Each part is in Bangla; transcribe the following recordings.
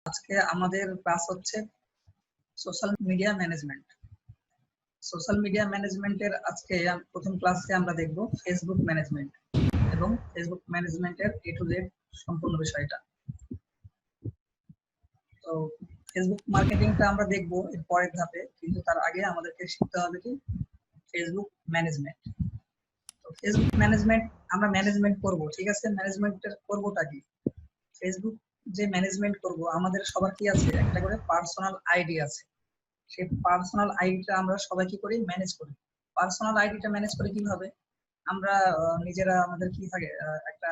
আজকে আমাদের ক্লাস হচ্ছে social media management. Social media ম্যানেজমেন্টের আজকে প্রথম ক্লাসে আমরা দেখব ফেসবুক ম্যানেজমেন্ট এবং ফেসবুক ম্যানেজমেন্টের এ টু জেড সম্পূর্ণ বিষয়টা। তো ফেসবুক মার্কেটিংটা আমরা দেখব এর পরের ধাপে, কিন্তু তার আগে আমাদেরকে শিখতে হবে কি ফেসবুক ম্যানেজমেন্ট। তো ফেসবুক ম্যানেজমেন্ট আমরা ম্যানেজমেন্ট করব, ঠিক আছে। ম্যানেজমেন্টের করবোটা কি? ফেসবুক যে ম্যানেজমেন্ট করব, আমাদের সবার কি আছে, একটা করে পার্সোনাল আইডি আছে। সেই পার্সোনাল আইডিটা আমরা সবাই কি করি, ম্যানেজ করি। পার্সোনাল আইডিটা ম্যানেজ করি কিভাবে? আমরা নিজেরা আমাদের কি থাকে, একটা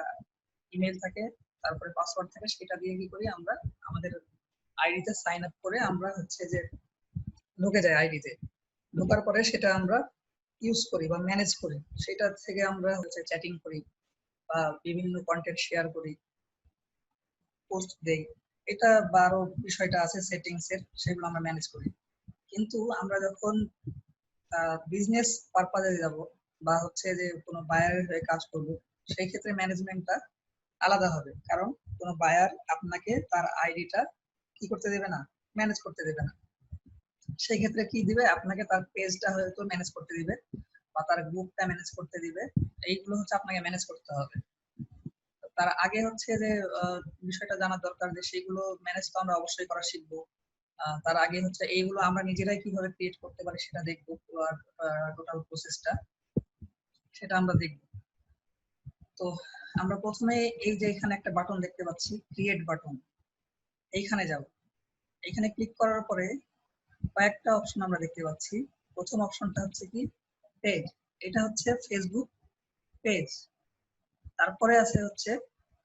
ইমেল থাকে, তারপরে পাসওয়ার্ড থাকে, সেটা দিয়ে কি করি আমরা আমাদের আইডিতে সাইন আপ করে আমরা হচ্ছে যে ঢুকে যাই আইডিতে। ঢোকার পরে সেটা আমরা ইউজ করি বা ম্যানেজ করি। সেটা থেকে আমরা হচ্ছে চ্যাটিং করি বা বিভিন্ন কন্টেন্ট শেয়ার করি, পোস্ট দেই। এটা বা আরো বিষয়টা আছে সেটিংস এর, সেগুলো আমরা ম্যানেজ করি। কিন্তু আমরা যখন বিজনেস পারপাজে যাব বা হচ্ছে যে কোনো বায়ারের হয়ে কাজ করব, সেই ক্ষেত্রে ম্যানেজমেন্টটা আলাদা হবে। কারণ কোনো বায়ার আপনাকে তার আইডিটা কি করতে দেবে না, ম্যানেজ করতে দেবে না। সেই ক্ষেত্রে কি দিবে, আপনাকে তার পেজটা হয়তো ম্যানেজ করতে দিবে বা তার গ্রুপটা ম্যানেজ করতে দিবে। এইগুলো হচ্ছে আপনাকে ম্যানেজ করতে হবে। তার আগে হচ্ছে যে বিষয়টা জানা দরকার যে সেইগুলো ম্যানেজ তো আমরা অবশ্যই করা শিখবো। তার আগে হচ্ছে এইগুলো আমরা নিজেরাই কিভাবে ক্রিয়েট করতে পারি সেটা দেখবো। টোটাল প্রসেসটা সেটা আমরা দেখব। তো আমরা প্রথমে এই যে এখানে একটা বাটন দেখতে পাচ্ছি, ক্রিয়েট বাটন, এইখানে যাব। এখানে ক্লিক করার পরে কয়েকটা অপশন আমরা দেখতে পাচ্ছি। প্রথম অপশনটা হচ্ছে কি পেজ, এটা হচ্ছে ফেসবুক পেজ। তারপরে আছে হচ্ছে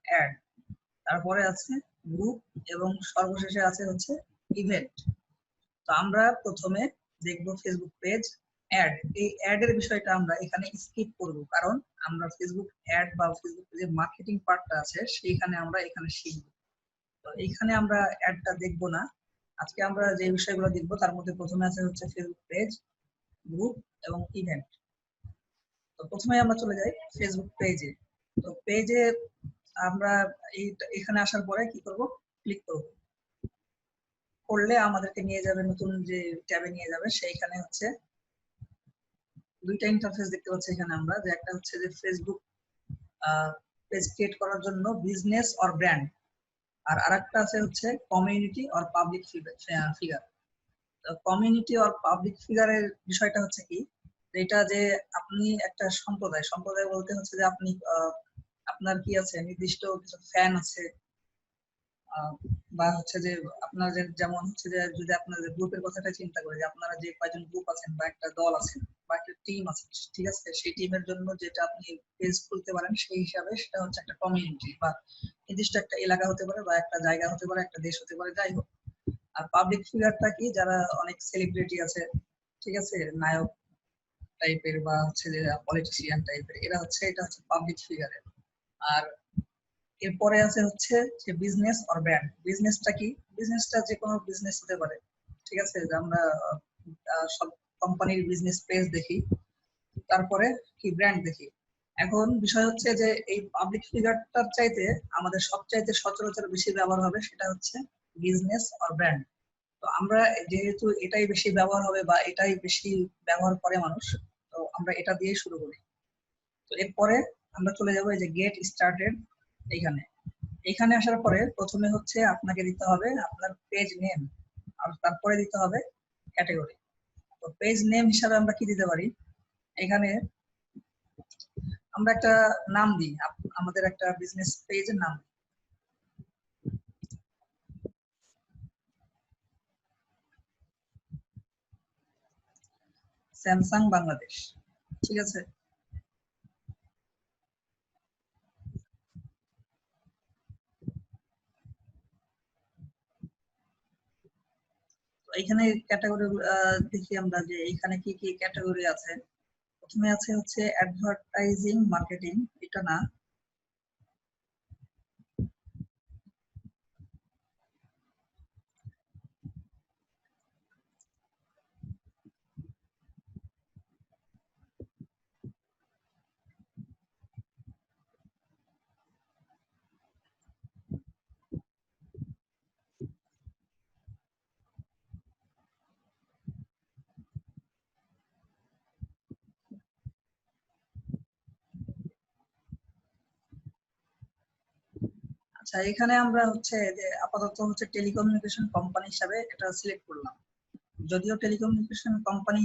অ্যাড, তারপরে আছে গ্রুপ এবং সর্বশেষে আছে হচ্ছে ইভেন্ট। তো আমরা প্রথমে দেখব ফেসবুক পেজ অ্যাড। এই অ্যাড এর বিষয়টা আমরা এখানে স্কিপ করব, কারণ আমরা ফেসবুক অ্যাড বা ফেসবুক যে মার্কেটিং পার্টটা আছে সেইখানে আমরা এখানে শিখব। তো এইখানে আমরা অ্যাডটা দেখব না। আজকে আমরা যে বিষয়গুলো দেখব তার মধ্যে প্রথমে আছে হচ্ছে ফেসবুক পেজ, গ্রুপ এবং ইভেন্ট। তো প্রথমে আমরা চলে যাই ফেসবুক পেজে। তো পেজে আমরা এখানে আসার পরে কি করব, ক্লিক করব। করলে আমাদেরকে নিয়ে যাবে নতুন যে ট্যাবে নিয়ে যাবে। সেইখানে হচ্ছে দুইটা ইন্টারফেস দেখতে পাচ্ছি এখানে আমরা, যে একটা হচ্ছে যে ফেসবুক পেজ ক্রিয়েট করার জন্য বিজনেস অর ব্র্যান্ড, আর আরেকটা আছে হচ্ছে community or public figure. Community or public ফিগারের বিষয়টা হচ্ছে কি, এটা যে আপনি একটা সম্প্রদায়, সম্প্রদায় বলতে হচ্ছে যে আপনি আপনার কি আছে, নির্দিষ্ট কিছু ফ্যান আছে, বা হচ্ছে যে আপনার যেমন হচ্ছে যে যদি আপনাদের গ্রুপের কথাটা চিন্তা করি, যে আপনারা যে কয়জন গ্রুপ আছেন বা একটা দল আছে বা একটা টিম আছে, ঠিক আছে, সেই টিমের জন্য যেটা আপনি পেজ খুলতে পারেন সেই হিসাবে সেটা হচ্ছে একটা কমিউনিটি বা নির্দিষ্ট একটা এলাকা হতে পারে বা একটা জায়গা হতে পারে, একটা দেশ হতে পারে, যাই হোক। আর পাবলিক ফিগারটা কি, যারা অনেক সেলিব্রিটি আছে, ঠিক আছে, নায়ক টাইপের বা হচ্ছে যে পলিটিশিয়ান টাইপের, এরা হচ্ছে, এটা হচ্ছে পাবলিক ফিগারের। আর এরপরে আছে হচ্ছে যে বিজনেস অর ব্র্যান্ড। বিজনেসটা কি, বিজনেসটা যে কোনো বিজনেস হতে পারে, ঠিক আছে। যে আমরা সব কোম্পানির বিজনেস পেজ দেখি, তারপরে কি ব্র্যান্ড দেখি। এখন বিষয় হচ্ছে যে এই পাবলিক ফিগারটার চাইতে আমাদের সবচাইতে সচরাচর বেশি ব্যবহার হবে সেটা হচ্ছে বিজনেস অর ব্র্যান্ড। তো আমরা যেহেতু এটাই বেশি ব্যবহার হবে বা এটাই বেশি ব্যবহার করে মানুষ, তো আমরা এটা দিয়ে শুরু করি। তো এরপরে আমরা চলে যাবো এই যে গেট স্টার্টেড। এইখানে এখানে আসার পরে প্রথমে হচ্ছে আপনাকে দিতে হবে আপনার পেজ নেম, আর তারপরে দিতে হবে ক্যাটাগরি। তো পেজ নেম হিসাবে আমরা কি দিতে পারি, এখানে আমরা একটা নাম দিই, আমাদের একটা বিজনেস পেজের নাম, স্যামসাং বাংলাদেশ, ঠিক আছে। তো এইখানে ক্যাটাগরি দেখি আমরা যে এইখানে কি কি ক্যাটাগরি আছে। প্রথমে আছে হচ্ছে অ্যাডভার্টাইজিং মার্কেটিং, এটা না। আচ্ছা, এখানে আমরা হচ্ছে যে আপাতত হচ্ছে টেলিকমিউনিকেশন কোম্পানি হিসাবে এটা সিলেক্ট করলাম। যদিও টেলিকমিউনিকেশন কোম্পানি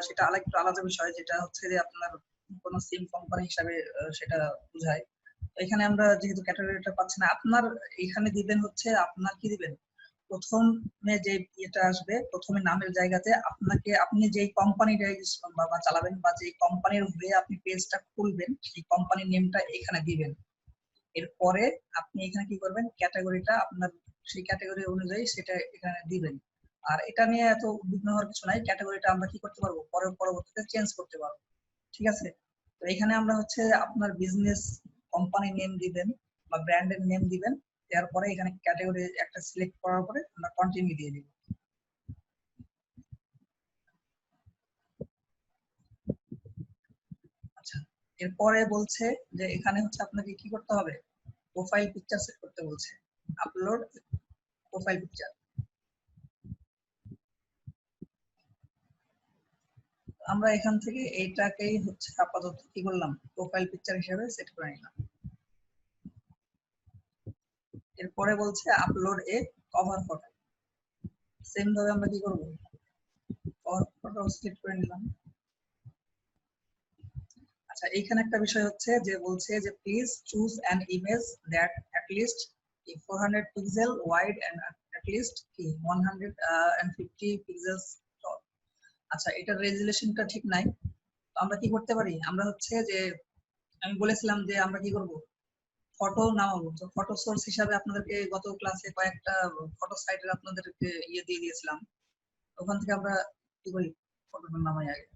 সেটা একটু আলাদা বিষয়, যেটা হচ্ছে যে আপনার কোনো সিম কোম্পানি হিসাবে সেটা বোঝায়। এখানে আমরা যেহেতু ক্যাটাগরিটা পাচ্ছি না, আপনার এখানে দিবেন হচ্ছে আপনার কি দিবেন, প্রথমে যে ইয়েটা আসবে, প্রথমে নামের জায়গাতে আপনাকে আপনি যেই কোম্পানিটা বা চালাবেন বা যেই কোম্পানির হয়ে আপনি পেজটা খুলবেন সেই কোম্পানির নেমটা এখানে দিবেন। এরপরে আপনি এখানে কি করবেন, ক্যাটাগরিটা আপনার সেই ক্যাটাগরি অনুযায়ী সেটা এখানে দিবেন। আর এটা নিয়ে এত উদ্বিগ্ন হওয়ার কিছু নাই, ক্যাটাগরিটা আমরা কি করতে পারবো, পরবর্তীতে চেঞ্জ করতে পারবো। ঠিক আছে, তো এখানে আমরা হচ্ছে আপনার বিজনেস কোম্পানি নেম দিবেন বা ব্র্যান্ডের নেম দিবেন, দেওয়ার পরে এখানে ক্যাটাগরি একটা সিলেক্ট করার পরে আমরা কন্টিনিউ দিয়ে দিব। আচ্ছা, এরপরে বলছে যে এখানে হচ্ছে আপনাকে কি করতে হবে, প্রোফাইল পিকচার সেট করতে বলছে, আপলোড প্রোফাইল পিকচার। আমরা এখান থেকে এইটাকেই হচ্ছে আপাতত কি করলাম, প্রোফাইল পিকচার হিসেবে সেট করে নিলাম। এরপরে বলছে আপলোড এ কভার ফটো, সেম ভাবে আমরা কি করব, কভার ফটো সিলেক্ট করে নিলাম। আচ্ছা, এইখানে একটা বিষয় হচ্ছে যে বলছে যে please choose an image that at least 400 pixel wide and at least 150 pixels tall. আচ্ছা, এটার রেজুলেশনটা ঠিক নাই, তো আমরা কি করতে পারি, আমরা হচ্ছে যে আমি বলেছিলাম যে আমরা কি করব, ফটো নামাবো। তো ফটো সোর্স হিসাবে আপনাদেরকে গত ক্লাসে কয়েকটা ফটো সাইটের আপনাদেরকে ইয়ে দিয়ে দিয়েছিলাম, ওখান থেকে আমরা কি করি, ফটোটা নামাই আগে।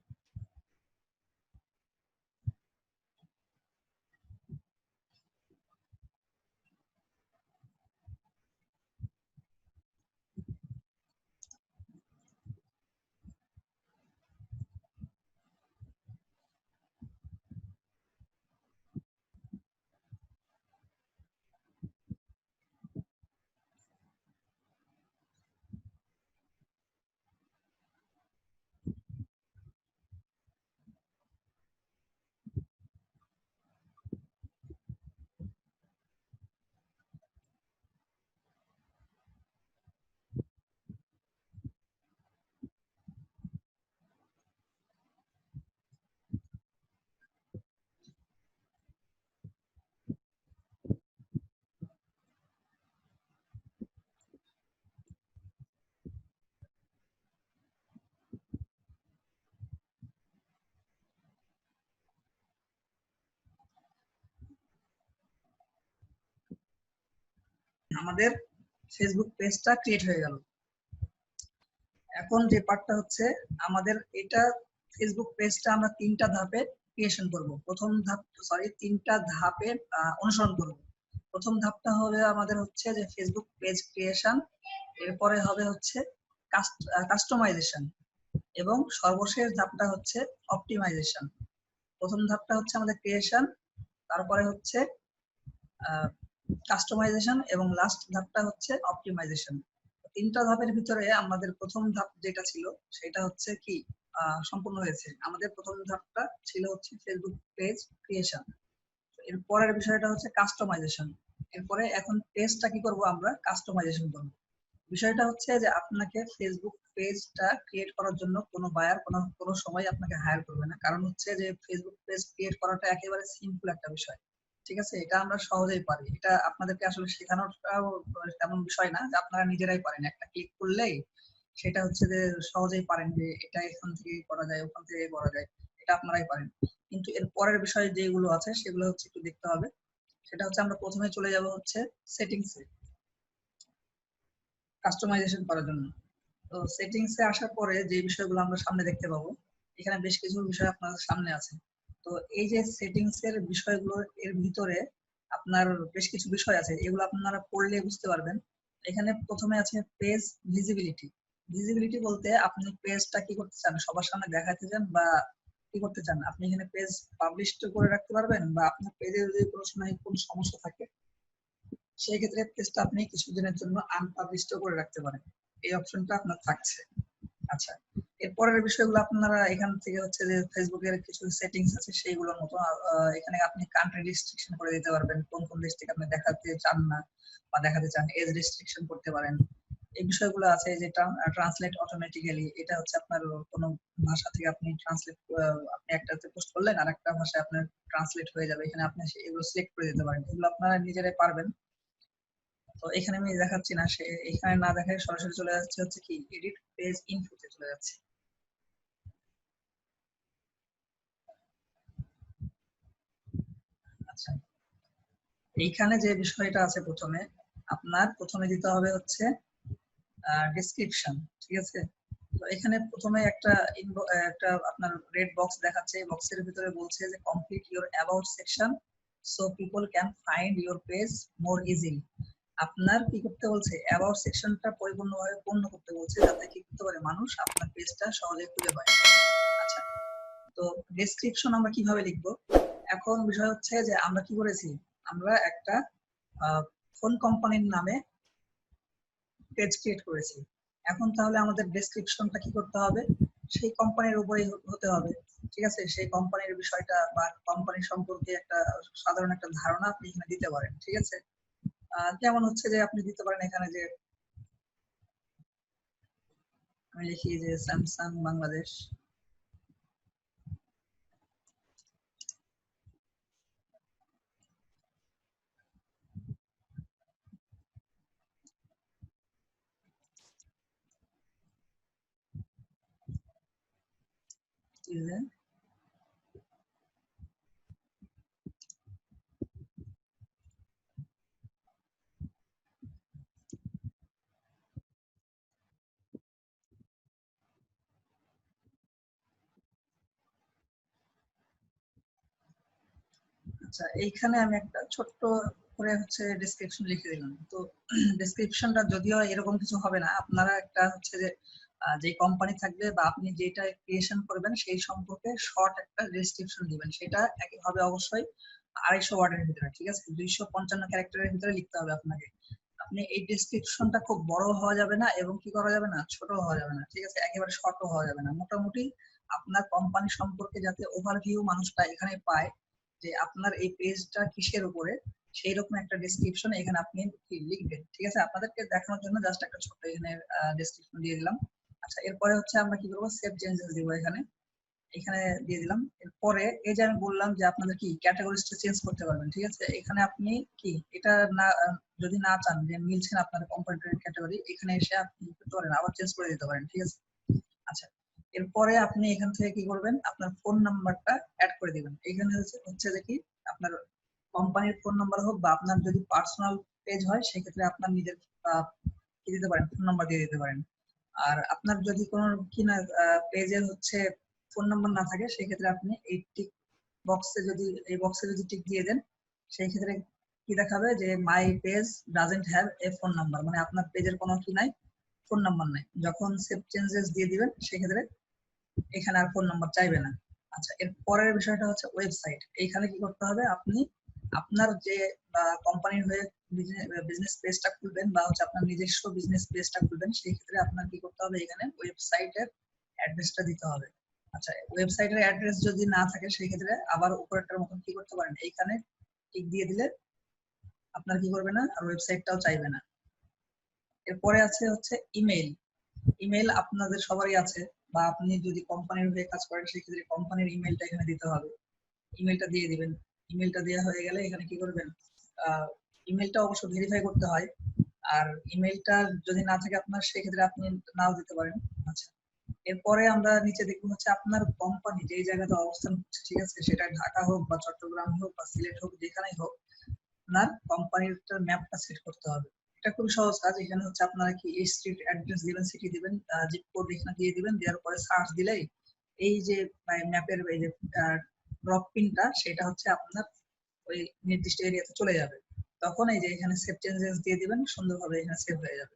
আমাদের ফেসবুক পেজটা ক্রিয়েট হয়ে গেল। এখন যে পার্টটা হচ্ছে আমাদের এটা, ফেসবুক পেজটা আমরা তিনটা ধাপে ক্রিয়েশন করব, প্রথম ধাপ সরি তিনটা ধাপে অনুসরণ করব। প্রথম ধাপটা হবে আমাদের হচ্ছে যে ফেসবুক পেজ ক্রিয়েশন, এরপরে হবে হচ্ছে কাস্টমাইজেশন, এবং সর্বশেষ ধাপটা হচ্ছে অপটিমাইজেশন। প্রথম ধাপটা হচ্ছে আমাদের ক্রিয়েশন, তারপরে হচ্ছে কাস্টমাইজেশন, এবং লাস্ট ধাপটা হচ্ছে অপটিমাইজেশন। তিনটা ধাপের ভিতরে আমাদের প্রথম ধাপ যেটা ছিল সেটা হচ্ছে কি সম্পূর্ণ হয়েছে। আমাদের প্রথম ধাপটা ছিল হচ্ছে ফেসবুক পেজ ক্রিয়েশন, এর পরের বিষয়টা হচ্ছে কাস্টমাইজেশন। এরপরে এখন পেজটা কি করব, আমরা কাস্টমাইজেশন করব। বিষয়টা হচ্ছে যে আপনাকে ফেসবুক পেজটা ক্রিয়েট করার জন্য কোনো বায়ার কোনো সময় আপনাকে হায়ার করবে না, কারণ হচ্ছে যে ফেসবুক পেজ ক্রিয়েট করাটা একেবারে সিম্পল একটা বিষয়। ঠিক আছে, এটা আমরা সহজেই পারি, এটা আপনাদেরকে আসলে শেখানোটাও তেমন বিষয় না, যে আপনারা নিজেরাই পারেন, একটা ক্লিক করলেই সেটা হচ্ছে যে সহজেই পারেন, যে এটা এখান থেকে করা যায় ওখান থেকে করা যায়, এটা আপনারাই পারেন। কিন্তু এর পরের বিষয় যেগুলো আছে সেগুলো হচ্ছে একটু দেখতে হবে। সেটা হচ্ছে আমরা প্রথমে চলে যাব হচ্ছে সেটিংসে, কাস্টমাইজেশন করার জন্য। তো সেটিংসে আসার পরে যে বিষয়গুলো আমরা সামনে দেখতে পাবো, এখানে বেশ কিছু বিষয় আপনাদের সামনে আছে। তো এই যে সেটিংস এর বিষয়গুলো, এর ভিতরে আপনার বেশ কিছু বিষয় আছে, এগুলো আপনারা পড়লে বুঝতে পারবেন। এখানে প্রথমে আছে পেজ ভিজিবিলিটি। ভিজিবিলিটি বলতে আপনি পেজটা কি করতে চান, সবার সামনে দেখাতে চান বা কি করতে চান, আপনি এখানে পেজ পাবলিশ করে রাখতে পারবেন, বা আপনার পেজে যদি কোনো সময় কোনো সমস্যা থাকে সেই ক্ষেত্রে পেজটা আপনি কিছুদিনের জন্য আনপাবলিশড করে রাখতে পারেন, এই অপশনটা আপনার থাকছে। আচ্ছা, এরপরের বিষয়গুলো আপনারা এখান থেকে হচ্ছে যে ফেসবুকের কিছু সেটিংস আছে সেইগুলোর মতো এখানে আপনি কান্ট্রি রেস্ট্রিকশন করে দিতে পারবেন, কোন কোন দেশ থেকে আপনি দেখাতে চান না বা দেখাতে চান, এজ রেস্ট্রিকশন করতে পারেন। এই বিষয়গুলো আছে যে ট্রান্সলেট অটোমেটিক্যালি, এটা হচ্ছে আপনার কোনো ভাষা থেকে আপনি ট্রান্সলেট, আপনি একটাতে পোস্ট করলেন আর একটা ভাষায় আপনার ট্রান্সলেট হয়ে যাবে, এখানে আপনি এগুলো সিলেক্ট করে দিতে পারেন, এগুলো আপনারা নিজেরাই পারবেন। তো এখানে আমি দেখাচ্ছি না, সে এখানে না দেখায় সরাসরি চলে যাচ্ছে হচ্ছে কি এডিট পেজ ইনফোতে চলে যাচ্ছে। আচ্ছা, এইখানে যে বিষয়টা আছে, প্রথমে আপনার প্রথমে দিতে হবে হচ্ছে ডেসক্রিপশন, ঠিক আছে। তো এখানে প্রথমে একটা আপনার রেড বক্স দেখাচ্ছে, এই বক্সের ভিতরে বলছে যে complete your about section so people can find your page more easily. আপনার কি করতে বলছে, অ্যাবাউট সেকশনটা পরিপূর্ণভাবে পূর্ণ করতে বলছে, যাতে কি করতে পারে মানুষ আপনার পেজটা সহজে খুঁজে পায়। আচ্ছা, তো ডেসক্রিপশন আমরা কিভাবে লিখবো? এখন বিষয় হচ্ছে যে আমরা কি করেছি, আমরা একটা ফোন কোম্পানির নামে পেজ ক্রিয়েট করেছি। এখন তাহলে আমাদের ডেসক্রিপশনটা কি করতে হবে, সেই কোম্পানির উপরেই হতে হবে, ঠিক আছে। সেই কোম্পানির বিষয়টা বা কোম্পানি সম্পর্কে একটা সাধারণ একটা ধারণা আপনি এখানে দিতে পারেন, ঠিক আছে। যেমন হচ্ছে যে আপনি দিতে পারেন এখানে যে আমি লিখি যে স্যামসাং বাংলাদেশ, আচ্ছা এইখানে আমি একটা ছোট্ট করে হচ্ছে ডেসক্রিপশন লিখে দিলাম। তো ডেসক্রিপশনটা যদিও এরকম কিছু হবে না, আপনারা একটা হচ্ছে যে যে কোম্পানি থাকবে বা আপনি যেটা ক্রিয়েশন করবেন সেই সম্পর্কে শর্ট একটা ডেসক্রিপশন দিবেন, সেটা একই হবে অবশ্যই 250 ওয়ার্ডের ভিতরে, ঠিক আছে, 255 ক্যারেক্টারের ভিতরে লিখতে হবে আপনাকে। আপনি এই ডেসক্রিপশনটা খুব বড় হওয়া যাবে না এবং কি করা যাবে না, ছোট হওয়া যাবে না, ঠিক আছে, একেবারে শর্টও হওয়া যাবে না, মোটামুটি আপনার কোম্পানি সম্পর্কে যাতে ওভারভিউ মানুষটা এখানে পায় যে আপনার এই পেজটা কিসের উপরে, সেই রকম একটা ডেসক্রিপশন এখানে আপনি লিখবেন, ঠিক আছে। আপনাদেরকে দেখানোর জন্য জাস্ট একটা ছোট্ট এখানে ডেসক্রিপশন দিয়ে দিলাম। আচ্ছা, এরপরে হচ্ছে আমরা কি করবো, সেভ চেঞ্জেস দিব, এখানে এখানে দিয়ে দিলাম। এরপরে এই যে আমি বললাম যে আপনাদের কি ক্যাটাগরিজটা চেঞ্জ করতে পারবেন, ঠিক আছে। এখানে আপনি কি এটা না যদি না চান যে মিলছে না আপনার কম্পিউটার ক্যাটাগরি, এখানে এসে আপনি করতে পারেন, আবার চেঞ্জ করে দিতে পারেন, ঠিক আছে। আচ্ছা, এরপরে আপনি এখান থেকে কি করবেন, আপনার ফোন নাম্বারটা অ্যাড করে দিবেন। এখানে হচ্ছে যে কি আপনার কোম্পানির ফোন নাম্বার হোক বা আপনার যদি পার্সোনাল পেজ হয় সেক্ষেত্রে আপনার নিজের কি দিতে পারেন, ফোন নাম্বার দিয়ে দিতে পারেন। আর আপনার যদি কোনো কিনা পেজের হচ্ছে ফোন নাম্বার না থাকে সেক্ষেত্রে আপনি এই টিক বক্সে যদি এই বক্সে যদি টিক দিয়ে দেন, সেই ক্ষেত্রে কি দেখাবে যে my page doesn't have a phone number, মানে আপনার পেজের কোনো কি নাই, ফোন নাম্বার নাই। যখন সেভ চেঞ্জেস দিয়ে দিবেন সেক্ষেত্রে এখানে আর ফোন নাম্বার চাইবে না। আচ্ছা, এর পরের বিষয়টা হচ্ছে ওয়েবসাইট। এইখানে কি করতে হবে, আপনি আপনার যে কোম্পানির হয়ে বিজনেস পেজটা খুলবেন বা হচ্ছে আপনার নিজস্ব বিজনেস পেজটা খুলবেন, সেই ক্ষেত্রে আপনার কি করতে হবে, এখানে ওয়েবসাইটের অ্যাড্রেসটা দিতে হবে। আচ্ছা, ওয়েবসাইটের অ্যাড্রেস যদি না থাকে সেই ক্ষেত্রে আবার উপরেরটার মতন কি করতে পারেন, এইখানে টিক দিয়ে দিলে আপনার কি করবে না, আর ওয়েবসাইটটাও চাইবে না। এরপরে আছে হচ্ছে ইমেইল। ইমেল আপনাদের সবারই আছে, বা আপনি যদি কোম্পানির হয়ে কাজ করেন সেক্ষেত্রে কোম্পানির ইমেলটা এখানে দিতে হবে, ইমেলটা দিয়ে দিবেন। ইমেলটা দেওয়া হয়ে গেলে এখানে কি করবেন, ইমেলটা অবশ্য ভেরিফাই করতে হয়, আর ইমেলটা যদি না থাকে আপনার সেক্ষেত্রে আপনি নাও দিতে পারেন। আচ্ছা, এরপরে আমরা নিচে দেখবো হচ্ছে আপনার কোম্পানি যেই জায়গাতে অবস্থান করছে, ঠিক আছে, সেটা ঢাকা হোক বা চট্টগ্রাম হোক বা সিলেট হোক, যেখানেই হোক, আপনার কোম্পানির ম্যাপটা সেট করতে হবে। এটা খুব সহজ কাজ। এখানে হচ্ছে আপনারা কি এই স্ট্রিট অ্যাড্রেস দিবেন, সিটি দিবেন, জিপ কোড এখানে দিয়ে দিবেন, দেওয়ার পরে সার্চ দিলেই এই যে ম্যাপের এই যে ড্রপ পিনটা সেটা হচ্ছে আপনার ওই নির্দিষ্ট এরিয়াতে চলে যাবে। তখন এই যে এখানে সেভ চেঞ্জেস দিয়ে দিবেন, সুন্দরভাবে এখানে সেভ হয়ে যাবে।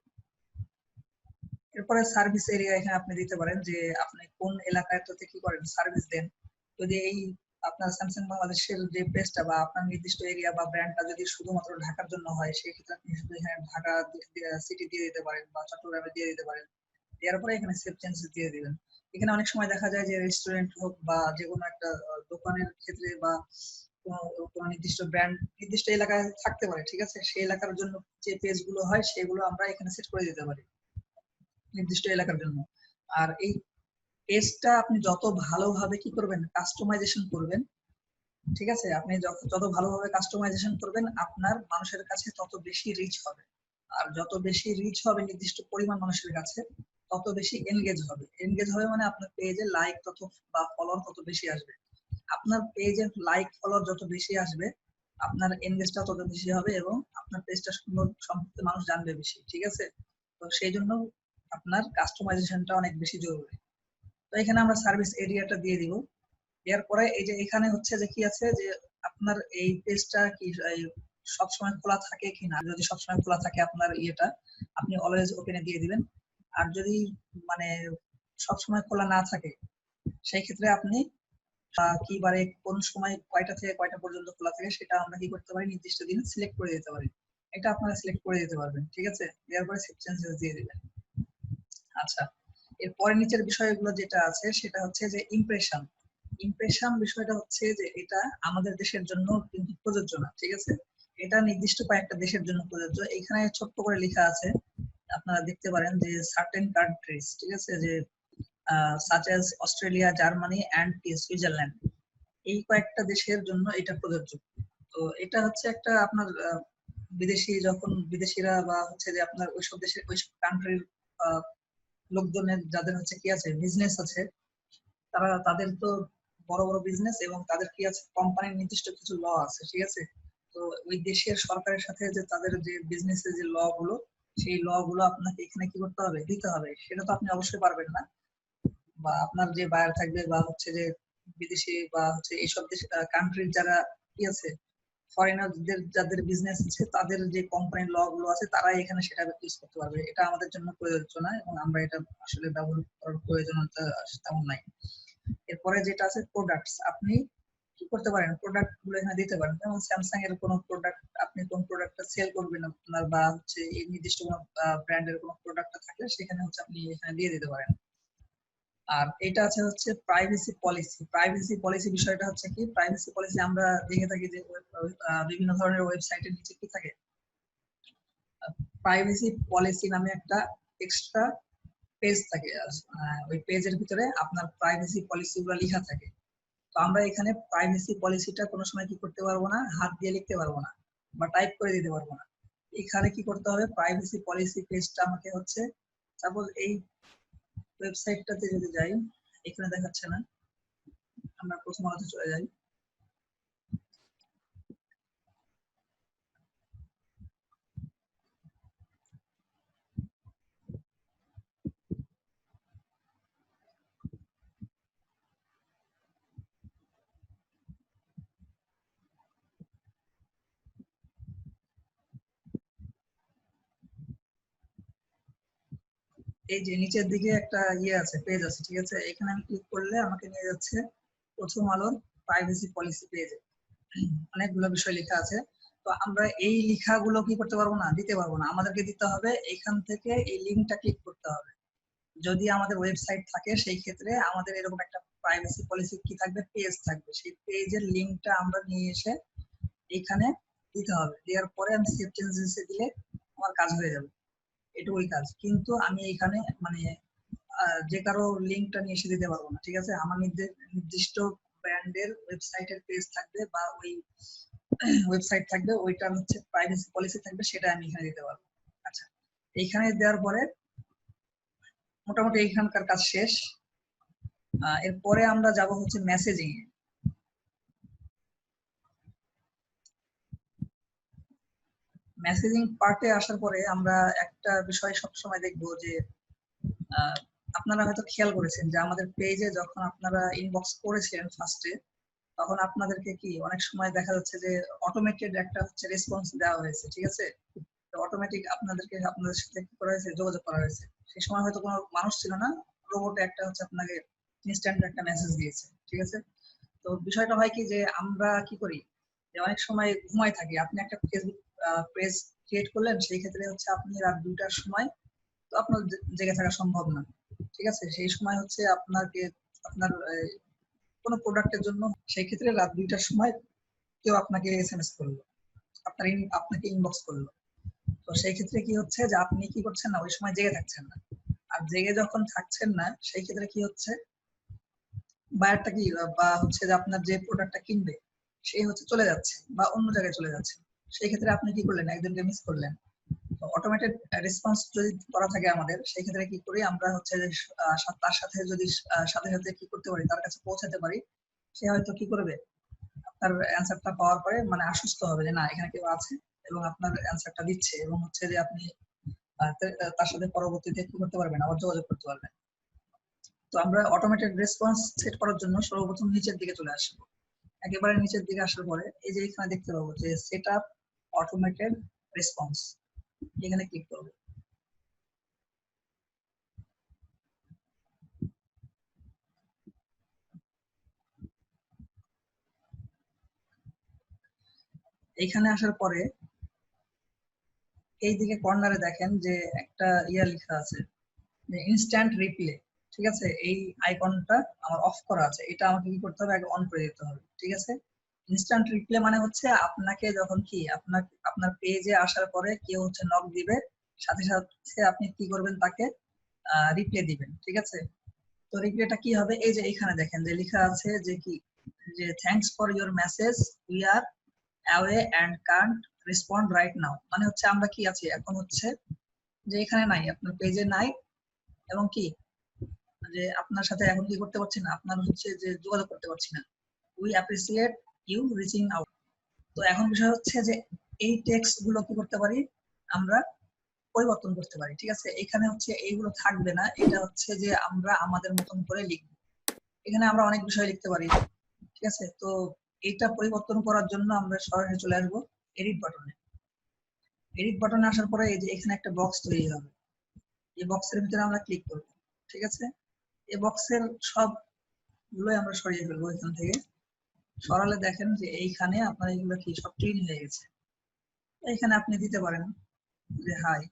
এরপরে সার্ভিস এরিয়া এখানে আপনি দিতে পারেন যে আপনি কোন এলাকাতে কি করেন, সার্ভিস দেন। যদি এই আপনার স্যামসাং বাংলাদেশের যে পেজটা বা আপনার নির্দিষ্ট এরিয়া বা ব্র্যান্ডটা যদি শুধুমাত্র ঢাকার জন্য হয়, সেই ক্ষেত্রে আপনি শুধু এখানে ঢাকা সিটি দিয়ে দিতে পারেন বা চট্টগ্রামে দিয়ে দিতে পারেন। দেওয়ার পরে এখানে সেভ চেঞ্জেস দিয়ে দিবেন। এখানে অনেক সময় দেখা যায় যে রেস্টুরেন্ট হোক বা যে কোনো একটা দোকানের ক্ষেত্রে বা কোনো নির্দিষ্ট ব্র্যান্ড নির্দিষ্ট এলাকায় থাকতে পারে, ঠিক আছে? সেই এলাকার জন্য যে পেজগুলো হয় সেগুলো আমরা এখানে সেট করে দিতে পারি নির্দিষ্ট এলাকার জন্য। আর এই পেজটা আপনি যত ভালোভাবে কি করবেন, কাস্টমাইজেশন করবেন, ঠিক আছে? আপনি যত ভালোভাবে কাস্টমাইজেশন করবেন আপনার মানুষের কাছে তত বেশি রিচ হবে। আর যত বেশি রিচ হবে নির্দিষ্ট পরিমাণ মানুষের কাছে তত বেশি এনগেজ হবে। এনগেজ হবে মানে আপনার পেজে লাইক তত বা ফলোয়ার তত বেশি আসবে। আপনার পেজে লাইক ফলোয়ার যত বেশি আসবে আপনার এনগেজটা তত বেশি হবে এবং আপনার পেজটা সম্পর্কে মানুষ জানবে বেশি, ঠিক আছে? তো সেই জন্য আপনার কাস্টমাইজেশনটা অনেক বেশি জরুরি। তো এখানে আমরা সার্ভিস এরিয়াটা দিয়ে দিব। দেওয়ার পরে এই যে এখানে হচ্ছে যে কি আছে যে আপনার এই পেজটা কি সবসময় খোলা থাকে কিনা। যদি সবসময় খোলা থাকে আপনার ইয়েটা আপনি অলওয়েজ ওপেনে দিয়ে দিবেন। আর যদি মানে সবসময় খোলা না থাকে সেই ক্ষেত্রে আপনি কি বারে কোন সময় কয়টা থেকে কয়টা পর্যন্ত খোলা থাকে সেটা আমরা কি করতে পারি নির্দিষ্ট দিন সিলেক্ট করে দিতে পারি। এটা আপনারা সিলেক্ট করে দিতে পারবেন, ঠিক আছে? দেওয়ার পরে সেভ চেঞ্জেস দিয়ে দিবেন। আচ্ছা, এরপরে নিচের বিষয়গুলো যেটা আছে সেটা হচ্ছে যে ইমপ্রেশন। ইমপ্রেশন বিষয়টা হচ্ছে যে এটা আমাদের দেশের জন্য কিন্তু প্রযোজ্য না, ঠিক আছে? এটা নির্দিষ্ট কয়েকটা দেশের জন্য প্রযোজ্য। এখানে ছোট্ট করে লেখা আছে, আপনারা দেখতে পারেন যে সার্টেন কান্ট্রিজ, ঠিক আছে, যে such as Australia, Germany and Switzerland, এই কয়েকটা দেশের জন্য এটা প্রযোজ্য। তো এটা হচ্ছে একটা আপনার বিদেশি যখন বিদেশিরা বা হচ্ছে যে আপনার ওইসব দেশের ওইসব কান্ট্রির লোকজনের যাদের হচ্ছে কি আছে বিজনেস আছে, তারা তাদের তো বড় বড় বিজনেস এবং তাদের কি আছে কোম্পানির নির্দিষ্ট কিছু ল আছে, ঠিক আছে? তো ওই দেশের সরকারের সাথে যে তাদের যে বিজনেসের যে ল গুলো সেই ল গুলো আপনাকে এখানে কি করতে হবে, দিতে হবে। সেটা তো আপনি অবশ্যই পারবেন না, বা আপনার যে বায়ার থাকবে বা হচ্ছে যে বিদেশি বা হচ্ছে এইসব দেশ কান্ট্রির যারা কি আছে ফরেনারদের যাদের বিজনেস আছে তাদের যে কোম্পানির ল গুলো আছে তারাই এখানে সেটা ইউজ করতে পারবে। এটা আমাদের জন্য প্রযোজ্য না এবং আমরা এটা আসলে ব্যবহার করার প্রয়োজনীয়তা তেমন নাই। এরপরে যেটা আছে প্রোডাক্টস, আপনি কি করতে পারেন প্রোডাক্ট গুলো এখানে দিতে পারেন। যেমন স্যামসাং এর কোনো প্রোডাক্ট আপনি কোন প্রোডাক্টটা সেল করবেন আপনার বা হচ্ছে এই নির্দিষ্ট কোনো ব্র্যান্ডের কোনো প্রোডাক্টটা থাকলে সেখানে হচ্ছে আপনি এখানে দিয়ে দিতে পারেন। আর এটা আছে হচ্ছে প্রাইভেসি পলিসি। প্রাইভেসি পলিসি বিষয়টা হচ্ছে কি, প্রাইভেসি পলিসি আমরা দেখে থাকি যে বিভিন্ন ধরনের ওয়েবসাইটের নিচে কি থাকে, প্রাইভেসি পলিসি নামে একটা এক্সট্রা পেজ থাকে। ওই পেজের ভিতরে আপনার প্রাইভেসি পলিসি গুলো লেখা থাকে। তো আমরা এখানে প্রাইভেসি পলিসিটা কোনো সময় কি করতে পারবো না, হাত দিয়ে লিখতে পারবো না বা টাইপ করে দিতে পারবো না। এখানে কি করতে হবে, প্রাইভেসি পলিসি পেজটা আমাকে হচ্ছে সাপোজ এই ওয়েবসাইটটাতে যদি যাই, এখানে দেখাচ্ছে না, আমরা প্রথম আলোতে চলে যাই। এই যে নিচের দিকে একটা ইয়ে আছে, পেজ আছে, ঠিক আছে? এখানে আমি ক্লিক করলে আমাকে নিয়ে যাচ্ছে প্রথম আলোর প্রাইভেসি পলিসি পেজে। অনেকগুলো বিষয় লেখা আছে। তো আমরা এই লেখাগুলো কি করতে পারবো না, দিতে পারবো না। আমাদেরকে দিতে হবে এখান থেকে এই লিঙ্কটা ক্লিক করতে হবে। যদি আমাদের ওয়েবসাইট থাকে সেই ক্ষেত্রে আমাদের এরকম একটা প্রাইভেসি পলিসি কি থাকবে, পেজ থাকবে। সেই পেজের লিঙ্কটা আমরা নিয়ে এসে এখানে দিতে হবে। দেওয়ার পরে আমি সেভ চেঞ্জেসে দিলে আমার কাজ হয়ে যাবে, এটুকুই কাজ। কিন্তু আমি এখানে মানে যে কারো লিঙ্কটা নিয়ে এসে দিতে পারবো না, ঠিক আছে? আমার নির্দিষ্ট ব্র্যান্ডের ওয়েবসাইটের পেজ থাকবে বা ওই ওয়েবসাইট থাকবে, ওইটার হচ্ছে প্রাইভেসি পলিসি থাকবে, সেটা আমি এখানে দিতে পারবো। আচ্ছা, এইখানে দেওয়ার পরে মোটামুটি এইখানকার কাজ শেষ। এরপরে আমরা যাব হচ্ছে মেসেজিং এ। মেসেজিং পার্টে আসার পরে আমরা একটা বিষয় সবসময় দেখবো যে আপনারা হয়তো খেয়াল করেছেন যে আমাদের পেজে যখন আপনারা ইনবক্স করেছিলেন ফার্স্টে, তখন আপনাদেরকে কি অনেক সময় দেখা যাচ্ছে যে অটোমেটেড একটা হচ্ছে রেসপন্স দেওয়া হয়েছে, ঠিক আছে? অটোমেটিক আপনাদেরকে আপনাদের সাথে কি করা হয়েছে, যোগাযোগ করা হয়েছে। সেই সময় হয়তো কোনো মানুষ ছিল না, রোবটে একটা হচ্ছে আপনাকে ইনস্ট্যান্ট একটা মেসেজ দিয়েছে, ঠিক আছে? তো বিষয়টা হয় কি যে আমরা কি করি যে অনেক সময় ঘুমায় থাকি। আপনি একটা ফেসবুক পেজ ক্রিয়েট করলেন, সেই ক্ষেত্রে হচ্ছে আপনি রাত 2টার সময় তো আপনার জেগে থাকা সম্ভব না, ঠিক আছে। সেই সময় হচ্ছে আপনাকে আপনার কোনো প্রোডাক্টের জন্য সেই ক্ষেত্রে রাত 2টার সময় কেউ আপনাকে এসএমএস করলো, আপনাকে ইনবক্স করলো। তো সেই ক্ষেত্রে কি হচ্ছে যে আপনি কি করছেন না, ওই সময় জেগে থাকছেন না। আর জেগে যখন থাকছেন না সেই ক্ষেত্রে কি হচ্ছে, বায়ারটা কি বা হচ্ছে যে আপনার যে প্রোডাক্টটা কিনবে সে হচ্ছে চলে যাচ্ছে বা অন্য জায়গায় চলে যাচ্ছে। সেই ক্ষেত্রে আপনি কি করলেন, একজনকে মিস করলেন। তো অটোমেটেড রেসপন্স যদি করা থাকে আমাদের, সেই ক্ষেত্রে কি করি আমরা হচ্ছে যে তার সাথে যদি সাথে সাথে কি করতে পারি, তার কাছে পৌঁছাতে পারি, সে হয়তো কি করবে, আপনার অ্যান্সারটা পাওয়ার পরে মানে আশ্বস্ত হবে যে না এখানে কেউ আছে এবং আপনার অ্যান্সারটা দিচ্ছে, এবং হচ্ছে যে আপনি তার সাথে পরবর্তীতে কি করতে পারবেন, আবার যোগাযোগ করতে পারবেন। তো আমরা অটোমেটেড রেসপন্স সেট করার জন্য সর্বপ্রথম নিচের দিকে চলে আসবো। একেবারে নিচের দিকে আসার পরে এই যে এখানে দেখতে পাবো যে সেট আপ অটোমেটেড রেসপন্স, এখানে ক্লিক করবো। এইখানে আসার পরে এই দিকে কর্নারে দেখেন যে একটা ইয়া লেখা আছে যে ইনস্ট্যান্ট রিপ্লে, ঠিক আছে। এই আইকনটা আমার অফ করা আছে, এটা আমাকে কি করতে হবে, আগে অন করে দিতে হবে, ঠিক আছে। ইনস্ট্যান্ট রিপ্লে মানে হচ্ছে আপনাকে যখন কি আপনার পেজে আসার পরে কেউ হচ্ছে নক দিবে, সাথে সাথে আপনি কি করবেন, তাকে রিপ্লে দিবেন, ঠিক আছে। তো রিপ্লেটা কি হবে, এই যে এখানে দেখেন যে লেখা আছে যে কি, যে thanks for your message, we are away and can't respond right now. মানে হচ্ছে আমরা কি আছি এখন হচ্ছে যে এখানে নাই, আপনার পেজে নাই, এবং কি যে আপনার সাথে এখন কি করতে পারছি না, আপনার হচ্ছে যে যোগাযোগ করতে পারছি না। We appreciate you reaching out. তো এখন বিষয় হচ্ছে যে এই টেক্সট গুলো কি করতে পারি, আমরা পরিবর্তন করতে পারি, ঠিক আছে। এখানে হচ্ছে এইগুলো থাকবে না, এটা হচ্ছে যে আমরা আমাদের মতন করে লিখবো। এখানে আমরা অনেক বিষয় লিখতে পারি, ঠিক আছে। তো এটা পরিবর্তন করার জন্য আমরা সরাসরি চলে আসবো এডিট বাটনে। এডিট বাটনে আসার পরে এই যে এখানে একটা বক্স তৈরি হবে, এই বক্সের ভিতরে আমরা ক্লিক করব, ঠিক আছে। এই বক্সের সবগুলোই আমরা সরিয়ে ফেলবো এখান থেকে। সরালে দেখেন যে এইখানে আপনার এগুলো কি সব ক্লিন হয়ে গেছে। এইখানে আপনি দিতে পারেন যে হাই,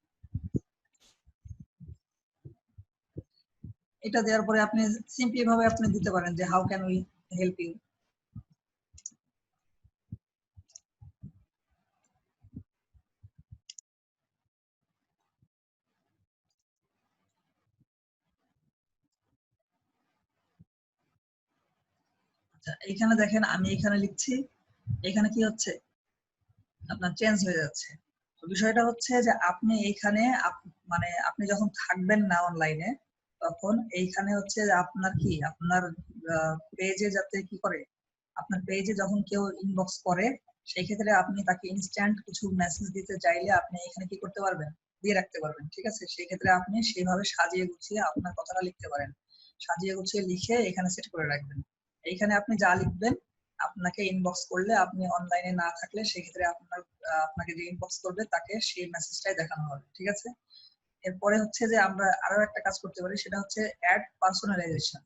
এটা দেওয়ার পরে আপনি সিম্পলি ভাবে আপনি দিতে পারেন যে how can we help you. আচ্ছা এইখানে দেখেন আমি এখানে লিখছি, এখানে কি হচ্ছে, আপনার চেঞ্জ হয়ে যাচ্ছে। তো বিষয়টা হচ্ছে যে আপনি এইখানে মানে আপনি যখন থাকবেন না অনলাইনে, তখন এইখানে হচ্ছে যে আপনার কি আপনার পেজে যাতে কি করে, আপনার পেজে যখন কেউ ইনবক্স করে সেই ক্ষেত্রে আপনি তাকে ইনস্ট্যান্ট কিছু মেসেজ দিতে চাইলে আপনি এখানে কি করতে পারবেন, দিয়ে রাখতে পারবেন, ঠিক আছে। সেই ক্ষেত্রে আপনি সেইভাবে সাজিয়ে গুছিয়ে আপনার কথাটা লিখতে পারেন, সাজিয়ে গুছিয়ে লিখে এখানে সেট করে রাখবেন। এইখানে আপনি যা লিখবেন, আপনাকে ইনবক্স করলে, আপনি অনলাইনে না থাকলে সেক্ষেত্রে আপনাকে যে ইনবক্স করবে তাকে সেই মেসেজটাই দেখানো হবে, ঠিক আছে। এরপরে হচ্ছে যে আমরা আরো একটা কাজ করতে পারি, সেটা হচ্ছে অ্যাড পার্সোনালাইজেশন।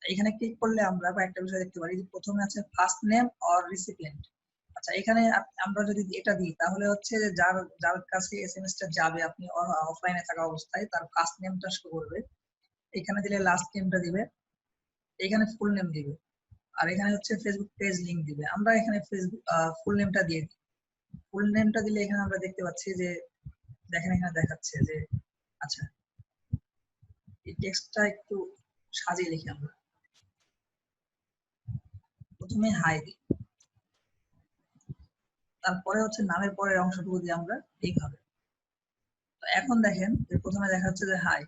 এখানে ক্লিক করলে আমরা একটা বিষয় দেখতে পারি যে প্রথমে আছে ফার্স্ট নেম অর রিসিপিয়েন্ট। আচ্ছা এখানে আমরা যদি এটা দিই তাহলে হচ্ছে যে যার যার কাছে এসএমএস টা যাবে, আপনি অফলাইনে থাকা অবস্থায় তার ফার্স্ট নেমটা শো করবে, এখানে দিলে লাস্ট নেমটা দিবে, এখানে ফুল নেম দিবে, আর এখানে হচ্ছে ফেসবুক পেজ লিংক দিবে। আমরা এখানে ফেসবুক ফুল নেমটা দিয়ে দিই। ফুল নেমটা দিলে এখানে আমরা দেখতে পাচ্ছি যে দেখেন এখানে দেখাচ্ছে যে, আচ্ছা এই টেক্সটটা একটু সাজিয়ে লিখি আমরা। প্রথমে হাই দিই, তারপরে হচ্ছে নামের পরের অংশটুকু দিই আমরা এইভাবে। তো এখন দেখেন যে প্রথমে দেখাচ্ছে যে হাই,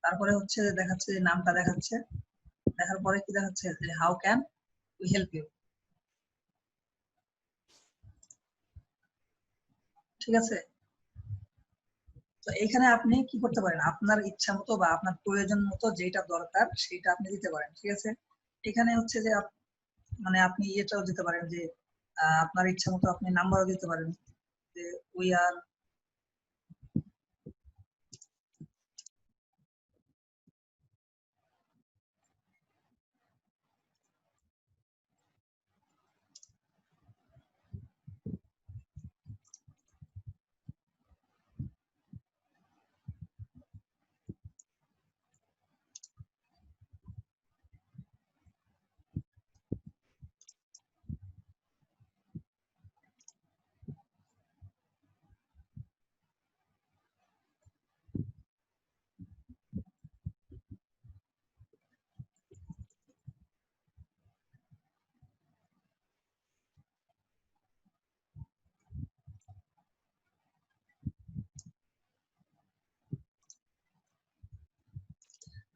তারপরে হচ্ছে যে দেখাচ্ছে যে নামটা দেখাচ্ছে, দেখার পরে কি দেখাচ্ছে যে how can we help you, ঠিক আছে। তো এখানে আপনি কি করতে পারেন, আপনার ইচ্ছা মতো বা আপনার প্রয়োজন মতো যেটা দরকার সেটা আপনি দিতে পারেন, ঠিক আছে। এখানে হচ্ছে যে মানে আপনি ইয়েটাও দিতে পারেন যে আপনার ইচ্ছা মতো আপনি নাম্বারও দিতে পারেন যে উই আর,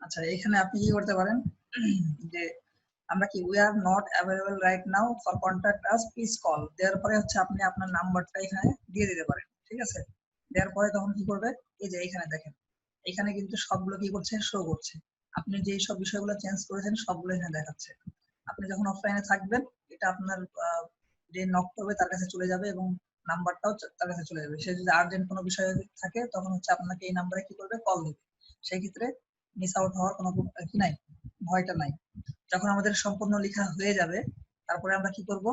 আচ্ছা, এখানে আপনি কি করতে পারেন যে আমরা কি we are not available right now for contact us please call দেওয়ার পরে হচ্ছে আপনি আপনার নাম্বারটা এখানে দিয়ে দিতে পারেন, ঠিক আছে। দেওয়ার পরে তখন কি করবে, এই যে এখানে দেখেন, এখানে কিন্তু সবগুলো কি করছে, শো করছে। আপনি যে সব বিষয়গুলো চেঞ্জ করেছেন সবগুলো এখানে দেখাচ্ছে। আপনি যখন অফলাইনে থাকবেন, এটা আপনার যে নক করবে তার কাছে চলে যাবে এবং নাম্বারটাও তার কাছে চলে যাবে। সে যদি আর্জেন্ট কোনো বিষয় থাকে তখন হচ্ছে আপনাকে এই নাম্বারে কি করবে, কল দিবে। সেই ক্ষেত্রে মিস আউট হওয়ার কোনো কি নাই, ভয়টা নাই। যখন আমাদের সম্পূর্ণ লেখা হয়ে যাবে, তারপরে আমরা কি করব,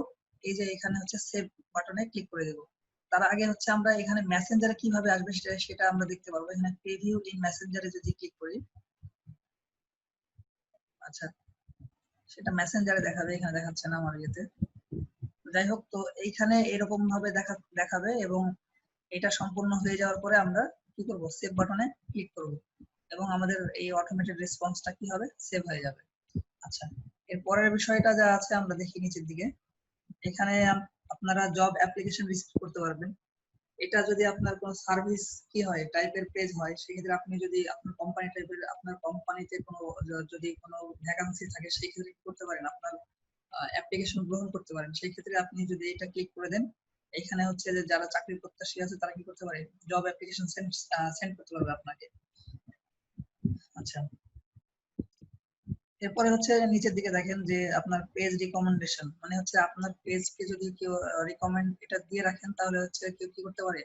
এই যে এখানে হচ্ছে সেভ বাটনে ক্লিক করে দেব। তার আগে হচ্ছে আমরা এখানে মেসেঞ্জারে কিভাবে আসবে সেটা আমরা দেখতে পারবো। এখানে প্রিভিউ ইন মেসেঞ্জারে যদি ক্লিক করি, আচ্ছা সেটা মেসেঞ্জারে দেখাবে, এখানে দেখাচ্ছে না আমার ইয়েতে। যাই হোক, তো এইখানে এরকম ভাবে দেখাবে এবং এটা সম্পূর্ণ হয়ে যাওয়ার পরে আমরা কি করব, সেভ বাটনে ক্লিক করব এবং আমাদের এই অটোমেটেড রেসপন্সটা কি হবে, সেভ হয়ে যাবে। আচ্ছা, এর পরের বিষয়টা যা আছে আমরা দেখি নিচের দিকে। এখানে আপনারা জব অ্যাপ্লিকেশন রিসিভ করতে পারবেন। এটা যদি আপনার কোনো সার্ভিস কি হয় টাইপের পেজ হয়, সেক্ষেত্রে আপনি যদি আপনার কোম্পানি টাইপের, আপনার কোম্পানিতে কোনো যদি কোনো ভ্যাকান্সি থাকে সেই ক্ষেত্রে কি করতে পারেন, আপনার অ্যাপ্লিকেশন গ্রহণ করতে পারেন। সেই ক্ষেত্রে আপনি যদি এটা ক্লিক করে দেন, এখানে হচ্ছে যে যারা চাকরির প্রত্যাশী আছে তারা কি করতে পারে, জব অ্যাপ্লিকেশন সেন্ড করতে পারবে আপনাকে। আচ্ছা, এরপরে হচ্ছে নিচের দিকে দেখেন যে আপনার পেজ রিকমেন্ডেশন, মানে হচ্ছে আপনার পেজকে যদি কেউ রিকমেন্ড এটা দিয়ে রাখেন, তাহলে হচ্ছে কেউ কি করতে পারে,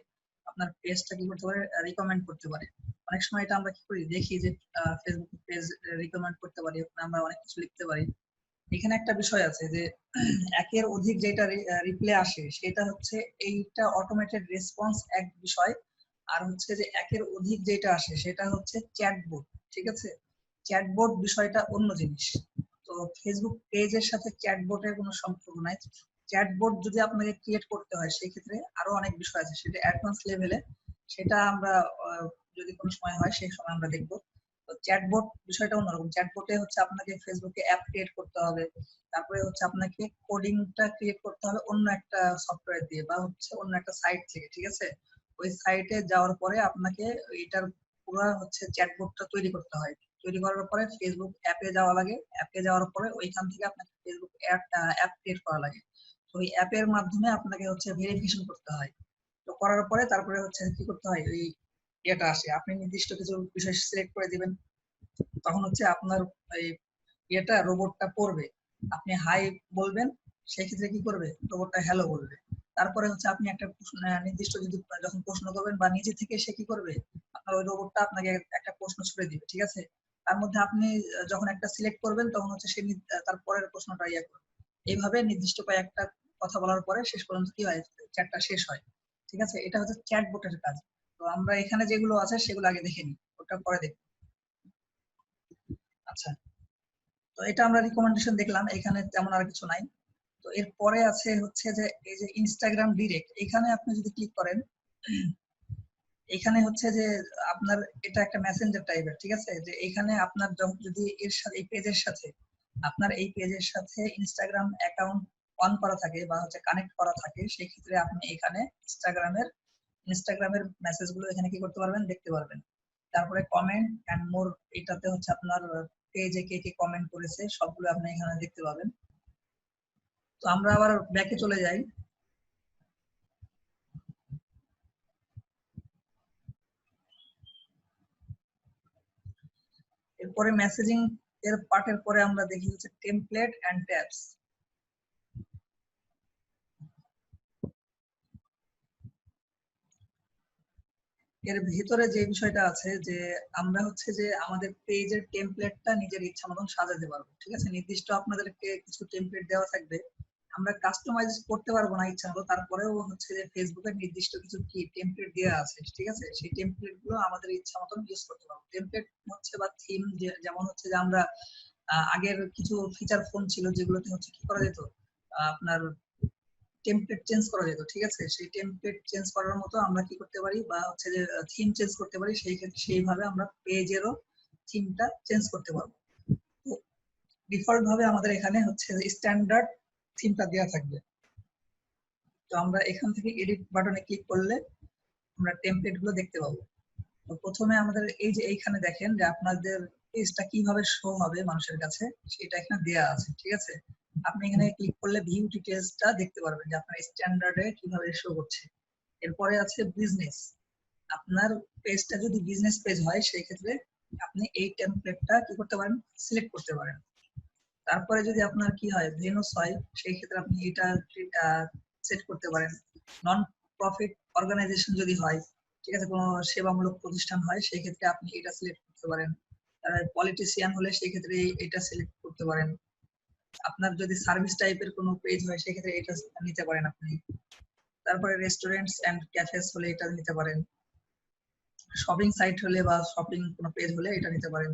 আপনার পেজটা কি করতে পারে, রিকমেন্ড করতে পারে। অনেক সময় এটা আমরা কি করি, দেখি যে ফেসবুক পেজ রিকমেন্ড করতে পারি, আমরা অনেক কিছু লিখতে পারি। এখানে একটা বিষয় আছে যে একের অধিক যেটা রিপ্লে আসে সেটা হচ্ছে এইটা অটোমেটেড রেসপন্স এক বিষয়, আর হচ্ছে যে একের অধিক যেটা আসে সেটা হচ্ছে চ্যাটবোট, ঠিক আছে। চ্যাটবোট বিষয়টা অন্য জিনিস। তো ফেসবুক পেজের সাথে চ্যাটবোটের কোনো সম্পর্ক নাই। চ্যাটবোট যদি আপনাকে ক্রিয়েট করতে হয় সেক্ষেত্রে আরো অনেক বিষয় আছে, সেটা অ্যাডভান্স লেভেলে, সেটা আমরা যদি কোনো সময় হয় সেই সময় আমরা দেখবো। তো চ্যাটবোট বিষয়টা অন্যরকম। চ্যাটবোটে হচ্ছে আপনাকে ফেসবুকে অ্যাপ ক্রিয়েট করতে হবে, তারপরে হচ্ছে আপনাকে কোডিংটা ক্রিয়েট করতে হবে অন্য একটা সফটওয়্যার দিয়ে বা হচ্ছে অন্য একটা সাইট থেকে, ঠিক আছে। ওই সাইটে যাওয়ার পরে আপনাকে এটার পুরো হচ্ছে চ্যাটবোটটা তৈরি করতে হয়। তৈরি করার পরে ফেসবুক অ্যাপে যাওয়া লাগে, অ্যাপে যাওয়ার পরে ওইখান থেকে আপনাকে ফেসবুক অ্যাপ ক্রিয়েট করা লাগে। তো ওই অ্যাপের মাধ্যমে আপনাকে হচ্ছে ভেরিফিকেশন করতে হয়। তো করার পরে তারপরে হচ্ছে কি করতে হয়, ওই ইয়েটা আসে, আপনি নির্দিষ্ট কিছু বিষয় সিলেক্ট করে দিবেন, তখন হচ্ছে আপনার এই ইয়েটা রোবটটা পড়বে। আপনি হাই বলবেন, সেই ক্ষেত্রে কি করবে, রোবটটা হ্যালো বলবে। তারপরে হচ্ছে আপনি একটা নির্দিষ্ট যদি যখন প্রশ্ন করবেন বা নিজে থেকে সে কি করবে, আপনার ওই রোবটটা আপনাকে একটা প্রশ্ন ছুড়ে দিবে, ঠিক আছে। তার মধ্যে আপনি যখন একটা সিলেক্ট করবেন তখন হচ্ছে সে তার পরের প্রশ্নটা ইয়ে করবে। এইভাবে নির্দিষ্ট কয়েকটা কথা বলার পরে শেষ পর্যন্ত কি হয়, চ্যাটটা শেষ হয়, ঠিক আছে। এটা হচ্ছে চ্যাটবটের কাজ। তো আমরা এখানে যেগুলো আছে সেগুলো আগে দেখে নিই, ওটা পরে দেখব। আচ্ছা, তো এটা আমরা রিকমেন্ডেশন দেখলাম, এখানে তেমন আর কিছু নাই। তো এরপরে আছে হচ্ছে যে এই যে ইনস্টাগ্রাম ডিরেক্ট, এখানে আপনি যদি ক্লিক করেন, এখানে হচ্ছে যে আপনার এটা একটা মেসেঞ্জার টাইপের, ঠিক আছে। যে এখানে আপনার যদি এর সাথে এই পেজের সাথে আপনার এই পেজের সাথে ইনস্টাগ্রাম অ্যাকাউন্ট অন করা থাকে বা হচ্ছে কানেক্ট করা থাকে, সেই ক্ষেত্রে আপনি এখানে ইনস্টাগ্রামের মেসেজগুলো এখানে কি করতে পারবেন, দেখতে পারবেন। তারপরে কমেন্ট এন্ড মোর, এটাতে হচ্ছে আপনার পেজে কে কে কমেন্ট করেছে সবগুলো আপনি এখানে দেখতে পাবেন। তো আমরা আবার ব্যাকে চলে যাই। এরপরে মেসেজিং এর পার্টের পরে আমরা দেখি হচ্ছে টেমপ্লেট এন্ড ট্যাবস। এর ভিতরে যে বিষয়টা আছে যে আমরা হচ্ছে যে আমাদের পেজের টেমপ্লেটটা নিজের ইচ্ছা মতন সাজাতে পারবো, ঠিক আছে। নির্দিষ্ট আপনাদেরকে কিছু টেমপ্লেট দেওয়া থাকবে, আমরা কাস্টমাইজ করতে পারবো না ইচ্ছা মতো, তারপরেও হচ্ছে যে ফেসবুকের নির্দিষ্ট কিছু কি টেমপ্লেট দেওয়া আছে, ঠিক আছে। সেই টেমপ্লেট গুলো আমাদের ইচ্ছা মতন ইউজ করতে পারবো। টেমপ্লেট হচ্ছে বা থিম, যেমন হচ্ছে যে আমরা আগের কিছু ফিচার ফোন ছিল যেগুলোতে হচ্ছে কি করা যেত, আপনার টেমপ্লেট চেঞ্জ করা যেত, ঠিক আছে। সেই টেমপ্লেট চেঞ্জ করার মতো আমরা কি করতে পারি, বা হচ্ছে যে থিম চেঞ্জ করতে পারি, সেই ক্ষেত্রে সেইভাবে আমরা পেজেরও থিমটা চেঞ্জ করতে পারবো। তো ডিফল্ট ভাবে আমাদের এখানে হচ্ছে স্ট্যান্ডার্ড থিমটা দেওয়া থাকবে। তো আমরা এখান থেকে এডিট বাটনে ক্লিক করলে আমরা টেমপ্লেট গুলো দেখতে পাবো। তো প্রথমে আমাদের এই যে এইখানে দেখেন যে আপনাদের পেজটা কিভাবে শো হবে মানুষের কাছে সেটা এখানে দেয়া আছে, ঠিক আছে। আপনি এখানে ক্লিক করলে ভিউ ডিটেইলসটা দেখতে পারবেন যে আপনার স্ট্যান্ডার্ডে কিভাবে শো করছে। এরপরে আছে বিজনেস। আপনার পেজটা যদি বিজনেস পেজ হয় সেই ক্ষেত্রে আপনি এই টেমপ্লেটটা কি করতে পারেন, সিলেক্ট করতে পারেন। তারপরে যদি আপনার কি হয় ভেনুস হয় সেই ক্ষেত্রে আপনি এটা সেট করতে পারেন। নন প্রফিট অর্গানাইজেশন যদি হয়, ঠিক আছে, কোনো সেবামূলক প্রতিষ্ঠান হয় সেই ক্ষেত্রে আপনি এটা সিলেক্ট করতে পারেন। পলিটিশিয়ান হলে সেই ক্ষেত্রে এটা সিলেক্ট করতে পারেন। আপনার যদি সার্ভিস টাইপের কোনো পেজ হয় সেই ক্ষেত্রে এটা নিতে পারেন আপনি। তারপরে রেস্টুরেন্টস এন্ড ক্যাফেস হলে এটা নিতে পারেন। শপিং সাইট হলে বা শপিং কোনো পেজ হলে এটা নিতে পারেন।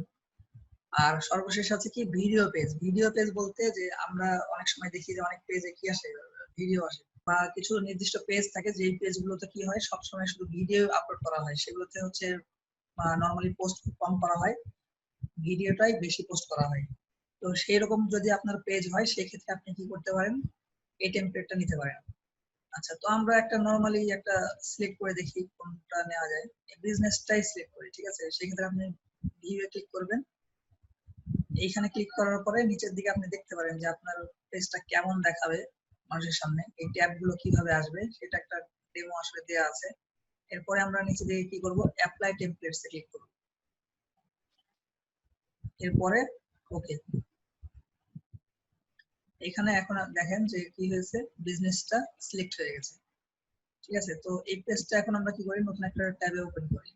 আর সর্বশেষ আছে কি ভিডিও পেজ। ভিডিও পেজ বলতে যে আমরা অনেক সময় দেখি যে অনেক পেজে কি আসে, ভিডিও আসে, বা কিছু নির্দিষ্ট পেজ থাকে যে পেজগুলোতে কি হয় সবসময় শুধু ভিডিও আপলোড করা হয়, সেগুলোতে হচ্ছে নর্মালি পোস্ট কম করা হয়, ভিডিওটাই বেশি পোস্ট করা হয়। তো সেই রকম যদি আপনার পেজ হয় সেক্ষেত্রে আপনি কি করতে পারেন, এই টেমপ্লেটটা নিতে পারেন। আচ্ছা, তো আমরা একটা নরমালি একটা সিলেক্ট করে দেখি কোনটা নেওয়া যায়। বিজনেসটাই সিলেক্ট করি, ঠিক আছে। সেক্ষেত্রে আপনি ভিউয়ে ক্লিক করবেন। এইখানে ক্লিক করার পরে নিচের দিকে আপনি দেখতে পারেন যে আপনার পেজটা কেমন দেখাবে মানুষের সামনে, এই ট্যাব গুলো কিভাবে আসবে সেটা একটা ডেমো আসলে দেওয়া আছে। এরপরে আমরা নিচে দিকে কি করব, অ্যাপ্লাই টেমপ্লেটস এ ক্লিক করব। এরপরে ওকে। এখানে এখন দেখেন যে কি হয়েছে, বিজনেসটা সিলেক্ট হয়ে গেছে, ঠিক আছে। তো এই পেজটা এখন আমরা কি করি, নতুন একটা ট্যাবে ওপেন করি।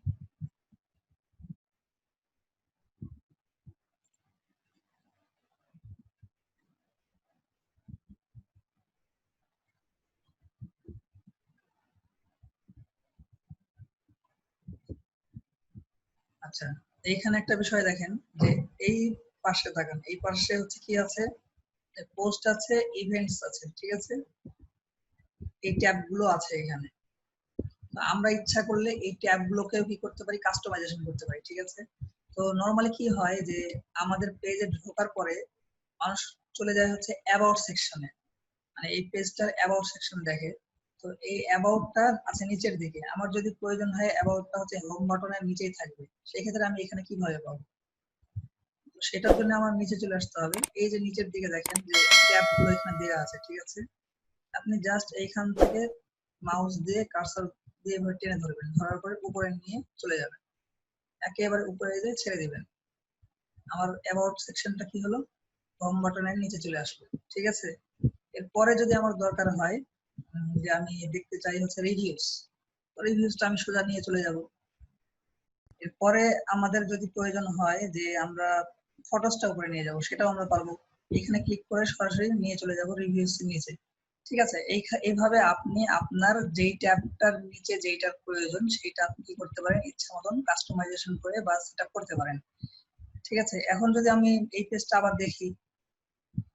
আচ্ছা, এইখানে একটা বিষয় দেখেন যে এই পাশে তাকান, এই পাশে হচ্ছে কি আছে, পোস্ট আছে, ইভেন্টস আছে, ঠিক আছে। এই ট্যাব গুলো আছে এখানে। আমরা ইচ্ছা করলে এই ট্যাব গুলোকেও কি করতে পারি, কাস্টমাইজেশন করতে পারি, ঠিক আছে। তো নরমালি কি হয় যে আমাদের পেজে ঢোকার পরে মানুষ চলে যায় হচ্ছে অ্যাবাউট সেকশনে, মানে এই পেজটার অ্যাবাউট সেকশন দেখে। তো এই অ্যাবাউটটা আছে নিচের দিকে, আমার যদি প্রয়োজন হয় অ্যাবাউটটা হচ্ছে হোম বাটনের নিচেই থাকবে, সেই ক্ষেত্রে আমি এখানে কিভাবে পাবো? তো সেটার জন্য আমার নিচে চলে আসতে হবে। এই যে নিচের দিকে দেখেন যে ট্যাব গুলো এখানে দেওয়া আছে, ঠিক আছে। আপনি জাস্ট এইখান থেকে মাউস দিয়ে কার্সর দিয়ে এভাবে টেনে ধরবেন, ধরার পরে উপরে নিয়ে চলে যাবেন, একেবারে উপরে দিয়ে ছেড়ে দিবেন। আমার অ্যাবাউট সেকশনটা কি হলো, হোম বাটনের নিচে চলে আসলো, ঠিক আছে। এরপরে যদি আমার দরকার হয় যে আমি দেখতে চাই হচ্ছে রিভিউস, রিভিউসটা আমি সোজা নিয়ে চলে যাব। এরপরে আমাদের যদি প্রয়োজন হয় যে আমরা ফটোসটা উপরে নিয়ে যাব, সেটাও আমরা পারবো। এখানে ক্লিক করে সরাসরি নিয়ে চলে যাব রিভিউস নিচে, ঠিক আছে। এইভাবে আপনি আপনার যেই ট্যাবটার নিচে যেইটার প্রয়োজন সেইটা আপনি কি করতে পারেন, ইচ্ছা মতন কাস্টমাইজেশন করে বা সেটআপ করতে পারেন, ঠিক আছে। এখন যদি আমি এই পেজটা আবার দেখি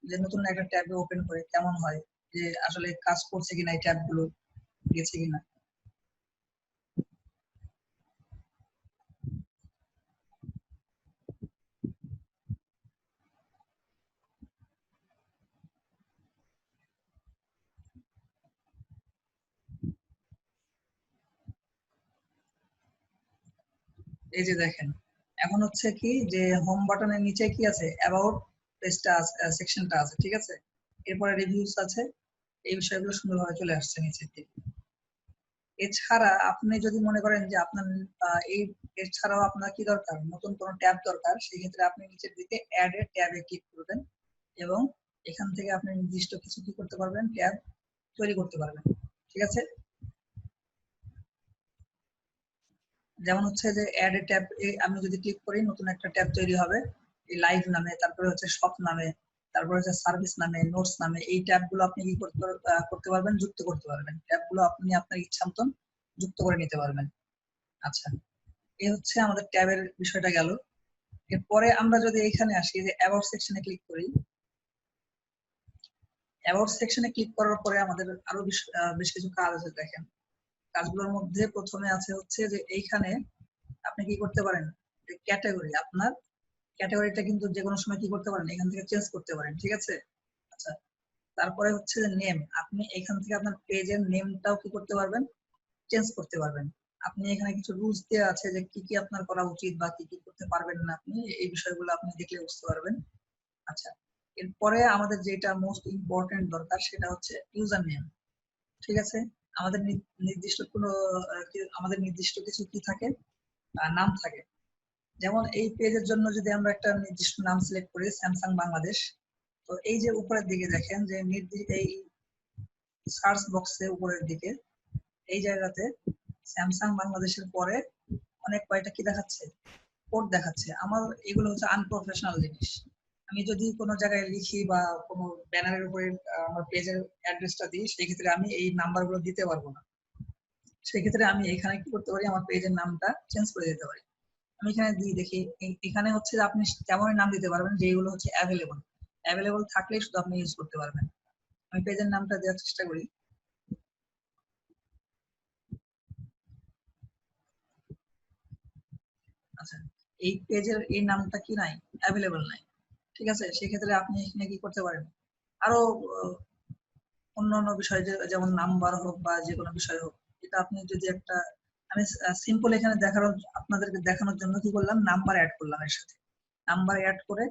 যে নতুন একটা ট্যাবে ওপেন করে কেমন হয়, যে আসলে কাজ করছে কিনা, এই ট্যাব গুলো গেছে কিনা। এই যে দেখেন, এখন হচ্ছে কি যে হোম বাটনের নিচে কি আছে, অ্যাবাউট পেজটা সেকশনটা আছে, ঠিক আছে। এরপরে রিভিউস আছে, এই বিষয়গুলো সুন্দরভাবে চলে আসছে নিচের দিকে। এছাড়া আপনি যদি মনে করেন যে আপনার এই এছাড়াও আপনার কি দরকার, নতুন কোনো ট্যাব দরকার, সেই ক্ষেত্রে আপনি নিচের দিকে অ্যাড এ ট্যাবে ক্লিক করবেন এবং এখান থেকে আপনি নির্দিষ্ট কিছু কি করতে পারবেন, ট্যাব তৈরি করতে পারবেন, ঠিক আছে। যেমন হচ্ছে যে অ্যাড এ ট্যাব এ আমি যদি ক্লিক করি নতুন একটা ট্যাব তৈরি হবে, এই লাইভ নামে, তারপরে হচ্ছে শপ নামে, তারপরে হচ্ছে সার্ভিস নামে, নোটস নামে। এই ট্যাব গুলো আপনি কি করতে পারবেন, যুক্ত করতে পারবেন। ট্যাব গুলো আপনি আপনার ইচ্ছা মতন যুক্ত করে নিতে পারবেন। আচ্ছা, এই হচ্ছে আমাদের ট্যাবের বিষয়টা গেল। এরপরে আমরা যদি এখানে আসি যে অ্যাবাউট সেকশনে ক্লিক করি, অ্যাবাউট সেকশনে ক্লিক করার পরে আমাদের আরো বেশ কিছু কাজ আছে দেখেন। কাজগুলোর মধ্যে প্রথমে আছে হচ্ছে যে এইখানে আপনি কি করতে পারেন, ক্যাটাগরি, আপনার ক্যাটাগরিটা কিন্তু যে কোনো সময় কি করতে পারেন, এখান থেকে চেঞ্জ করতে পারেন, ঠিক আছে। আচ্ছা, তারপরে হচ্ছে যে নেম, আপনি এখান থেকে আপনার পেজের নেমটাও কি করতে পারবেন, চেঞ্জ করতে পারবেন। আপনি এখানে কিছু রুলস দেওয়া আছে যে কি কি আপনার করা উচিত বা কি কি করতে পারবেন না, আপনি এই বিষয়গুলো আপনি দেখলে বুঝতে পারবেন। আচ্ছা, এরপরে আমাদের যেটা মোস্ট ইম্পর্টেন্ট দরকার সেটা হচ্ছে ইউজার নেম। ঠিক আছে, আমাদের নির্দিষ্ট কোনো আমাদের নির্দিষ্ট কিছু কি থাকে, নাম থাকে। যেমন এই পেজের জন্য যদি আমরা একটা নির্দিষ্ট নাম সিলেক্ট করি স্যামসাং বাংলাদেশ, তো এই যে উপরের দিকে দেখেন যে এই সার্চ বক্সে উপরের দিকে এই জায়গাতে স্যামসাং বাংলাদেশের পরে অনেক কয়টা কি দেখাচ্ছে, কোড দেখাচ্ছে। আমার এগুলো হচ্ছে আনপ্রফেশনাল জিনিস। আমি যদি কোনো জায়গায় লিখি বা কোনো ব্যানারের উপরে আমার পেজের অ্যাড্রেসটা দিই, সেই ক্ষেত্রে আমি এই নাম্বারগুলো দিতে পারবো না। সেই ক্ষেত্রে আমি এখানে কি করতে পারি, আমার পেজের নামটা চেঞ্জ করে দিতে পারি। আমি এখানে দিয়ে দেখি, এখানে হচ্ছে যে আপনি তেমনই নাম দিতে পারবেন যেগুলো হচ্ছে অ্যাভেলেবল থাকলেই শুধু আপনি ইউজ করতে পারবেন। আমি পেজের নামটা দেওয়ার চেষ্টা করি। আচ্ছা, এই পেজের এই নামটা কি নাই, অ্যাভেলেবল নাই। ঠিক আছে, সেক্ষেত্রে আপনি এখানে কি করতে পারেন, আরো অন্যান্য বিষয় যেমন নাম্বার হোক বা যে কোনো বিষয় হোক, এটা আপনি যদি একটা, আমি সিম্পল এখানে দেখানোর আপনাদেরকে দেখানোর জন্য কি করলাম, নাম্বার অ্যাড করলাম এর সাথে, নাম্বার অ্যাড করে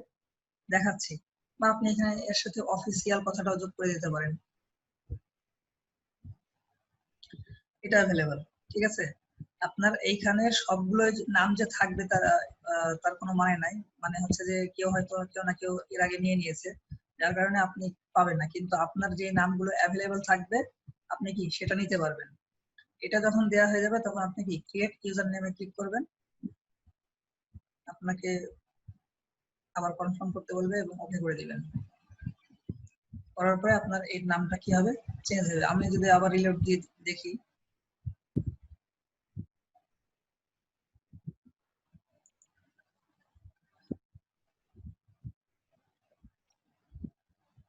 দেখাচ্ছি। বা আপনি এখানে এর সাথে অফিসিয়াল কথাটাও যোগ করে দিতে পারেন, এটা অ্যাভেলেবল। ঠিক আছে, আপনার এইখানে সবগুলো নাম যে থাকবে তার কোনো মানে নাই। মানে হচ্ছে যে কেউ হয়তো কেউ না কেউ এর আগে নিয়ে নিয়েছে, যার কারণে আপনি পাবেন না। কিন্তু আপনার যে নামগুলো অ্যাভেলেবল থাকবে আপনি কি সেটা নিতে পারবেন। এটা যখন দেওয়া হয়ে যাবে তখন আপনি কি ক্রিয়েট ইউজার নেমে ক্লিক করবেন, আপনাকে আবার কনফার্ম করতে বলবে এবং ওকে করে দিবেন। করার পরে আপনার এই নামটা কি হবে, চেঞ্জ হবে। আমি যদি আবার রিলোড দিয়ে দেখি,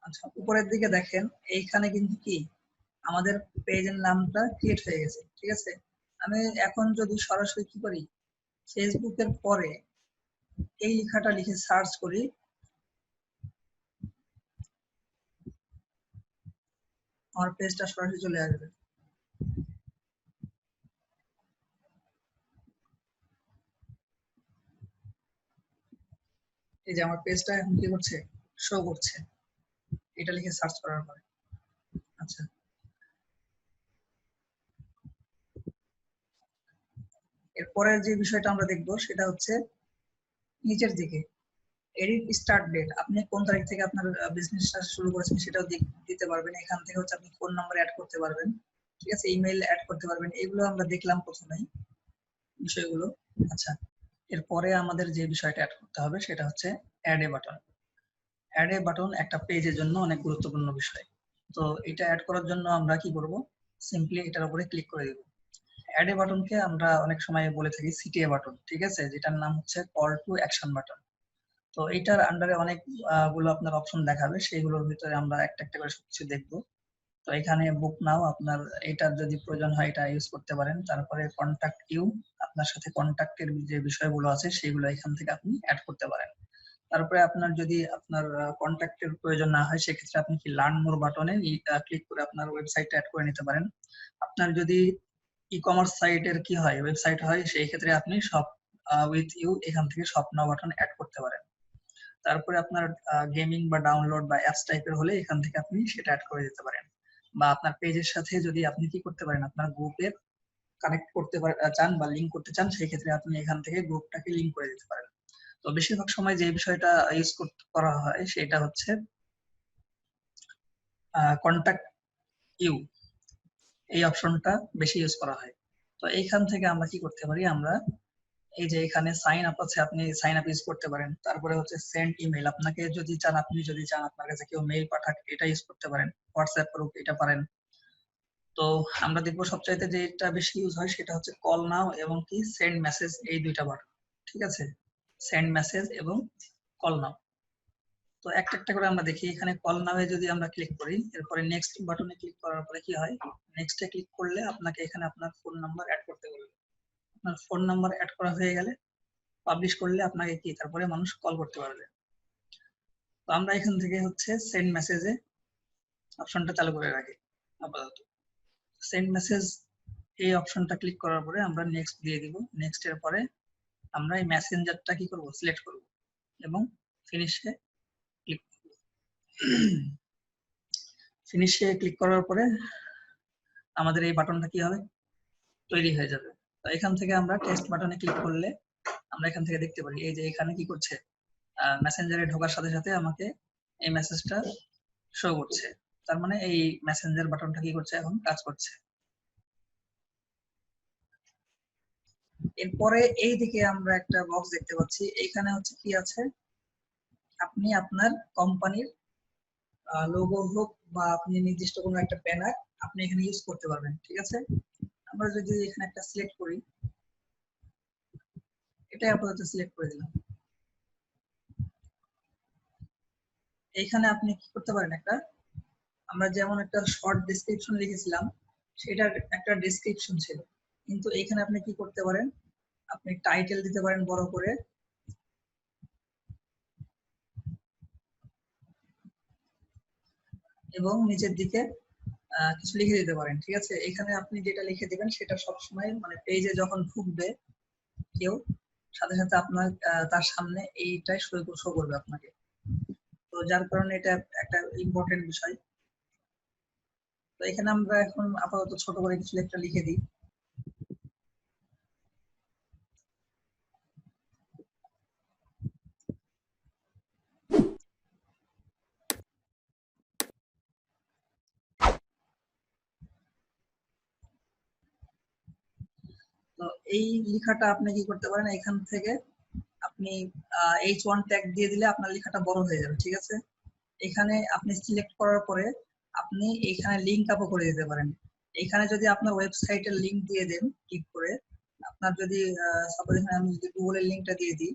আচ্ছা উপরের দিকে দেখেন এইখানে কিন্তু কি আমাদের পেজের নামটা ক্রিয়েট হয়ে গেছে। ঠিক আছে, আমি এখন যদি সরাসরি কি করি, ফেসবুকের পরে এই লেখাটা লিখে সার্চ করি, আমার পেজটা সরাসরি চলে আসবে। এই যে আমার পেজটা এখন কি করছে, শো করছে, এটা লিখে সার্চ করার পরে। আচ্ছা, এরপরের যে বিষয়টা আমরা দেখবো সেটা হচ্ছে নিচের দিকে এডিট স্টার্ট ডেট। আপনি কোন তারিখ থেকে আপনার বিজনেসটা শুরু করেছেন সেটাও দিতে পারবেন। এখান থেকে হচ্ছে আপনি ফোন নাম্বার অ্যাড করতে পারবেন। ঠিক আছে, ইমেল অ্যাড করতে পারবেন। এগুলো আমরা দেখলাম প্রথমেই বিষয়গুলো। আচ্ছা, এরপরে আমাদের যে বিষয়টা অ্যাড করতে হবে সেটা হচ্ছে add a button. Add a button একটা পেজের জন্য অনেক গুরুত্বপূর্ণ বিষয়। তো এটা অ্যাড করার জন্য আমরা কি করব, সিম্পলি এটার উপরে ক্লিক করে দেব। অ্যাড এ বাটনকে আমরা অনেক সময় বলে থাকি সিটিএ বাটন। ঠিক আছে, যেটার নাম হচ্ছে কল টু অ্যাকশন বাটন। তো এটার আন্ডারে অনেক গুলো আপনার অপশন দেখাবে, সেইগুলোর ভিতরে আমরা একটা একটা করে সবকিছু দেখবো। তো এখানে বুক নাও, আপনার এটার যদি প্রয়োজন হয় এটা ইউজ করতে পারেন। তারপরে কন্টাক্ট ইউ, আপনার সাথে কন্টাক্টের যে বিষয়গুলো আছে সেগুলো এখান থেকে আপনি অ্যাড করতে পারেন। তারপরে আপনার যদি আপনার কন্টাক্টের প্রয়োজন না হয় সেক্ষেত্রে আপনি কি লার্ন মোর বাটনে ক্লিক করে আপনার ওয়েবসাইটটা অ্যাড করে নিতে পারেন। আপনার যদি ই কমার্স সাইটের কি হয়, ওয়েবসাইট হয়, সেই ক্ষেত্রে আপনি শপ উইথ ইউ এখান থেকে শপ নাও বাটন অ্যাড করতে পারেন। তারপরে আপনার গেমিং বা ডাউনলোড বা অ্যাপস টাইপের হলে এখান থেকে আপনি সেটা অ্যাড করে দিতে পারেন। বা আপনার পেজের সাথে যদি আপনি কি করতে পারেন, আপনার গ্রুপে কানেক্ট করতে চান বা লিংক করতে চান, সেই ক্ষেত্রে আপনি এখান থেকে গ্রুপটাকে লিংক করে দিতে পারেন। তো বেশিরভাগ সময় যে বিষয়টা ইউজ করা হয় সেটা হচ্ছে কন্টাক্ট ইউ, এই অপশনটা বেশি ইউজ করা হয়। তো এইখান থেকে আমরা কি করতে পারি, আমরা এই যে এখানে সাইন আপ আছে, আপনি সাইন আপ ইউজ করতে পারেন। তারপরে হচ্ছে সেন্ড ইমেল, আপনাকে যদি চান, আপনি যদি চান আপনার কাছে কেউ মেইল পাঠাক, এটা ইউজ করতে পারেন। হোয়াটসঅ্যাপ করুক, এটা পারেন। তো আমরা দেখবো সবচাইতে যেটা বেশি ইউজ হয় সেটা হচ্ছে কল নাও এবং কি সেন্ড মেসেজ, এই দুইটা বাটন। ঠিক আছে, সেন্ড মেসেজ এবং কল নাও। তো একটা একটা করে আমরা দেখি। এখানে কল নামে যদি আমরা ক্লিক করি, এরপরে নেক্সট বাটনে ক্লিক করার পরে কি হয়, নেক্সটে ক্লিক করলে আপনাকে এখানে আপনার ফোন নাম্বার অ্যাড করতে বলবে। আপনার ফোন নাম্বার অ্যাড করা হয়ে গেলে পাবলিশ করলে আপনাকে কি তারপরে মানুষ কল করতে পারবে। তো আমরা এখান থেকে হচ্ছে সেন্ড মেসেজে অপশনটা চালু করে রাখি আপাতত। সেন্ড মেসেজ এই অপশনটা ক্লিক করার পরে আমরা নেক্সট দিয়ে দিব। নেক্সট এর পরে আমরা এই মেসেঞ্জারটা কি করব, সিলেক্ট করব এবং ফিনিশে ক্লিক করব। ফিনিশে ক্লিক করার পরে আমাদের এই বাটনটা কি হবে, তৈরি হয়ে যাবে। তো এখান থেকে আমরা টেক্সট বাটনে ক্লিক করলে আমরা এখান থেকে দেখতে পারি এই যে এখানে কি করছে, মেসেঞ্জারে ঢোকার সাথে সাথে আমাকে এই মেসেজটা শো করছে। তার মানে এই মেসেঞ্জার বাটনটা কি করছে, এখন কাজ করছে। এরপরে এই দিকে আমরা একটা বক্স দেখতে পাচ্ছি, এইখানে হচ্ছে কি আছে, আপনি আপনার কোম্পানির লোগো হোক বা আপনি নির্দিষ্ট কোনো একটা ব্যানার আপনি এখানে ইউজ করতে পারবেন। ঠিক আছে, আমরা যদি এখানে একটা সিলেক্ট করি, এটা আপাতত সিলেক্ট করে দিলাম। এইখানে আপনি কি করতে পারেন, একটা আমরা যেমন একটা শর্ট ডেসক্রিপশন লিখেছিলাম সেটার একটা ডেসক্রিপশন ছিল, কিন্তু এইখানে আপনি কি করতে পারেন, আপনি টাইটেল দিতে পারেন বড় করে, এবং নিচের দিকে কিছু লিখে দিতে পারেন। ঠিক আছে, এখানে আপনি যেটা লিখে দিবেন সেটা সবসময় মানে পেজে যখন ঢুকবে কেউ, সাথে সাথে আপনার তার সামনে এইটাই শো করবে আপনাকে। তো যার কারণে এটা একটা ইম্পর্টেন্ট বিষয়। তো এখানে আমরা এখন আপাতত ছোট করে কিছু একটা লিখে দিই। তো এই লেখাটা আপনি কি করতে পারেন, এখান থেকে আপনি H1 ট্যাগ দিয়ে দিলে আপনার লেখাটা বড় হয়ে যাবে। ঠিক আছে, এখানে আপনি সিলেক্ট করার পরে আপনি এখানে লিংক আপও করে দিতে পারেন। এখানে যদি আপনার ওয়েবসাইটের লিংক দিয়ে দেন ক্লিক করে, আপনার যদি সাপোজ এখানে আমি যদি গুগলের লিংকটা দিয়ে দিই,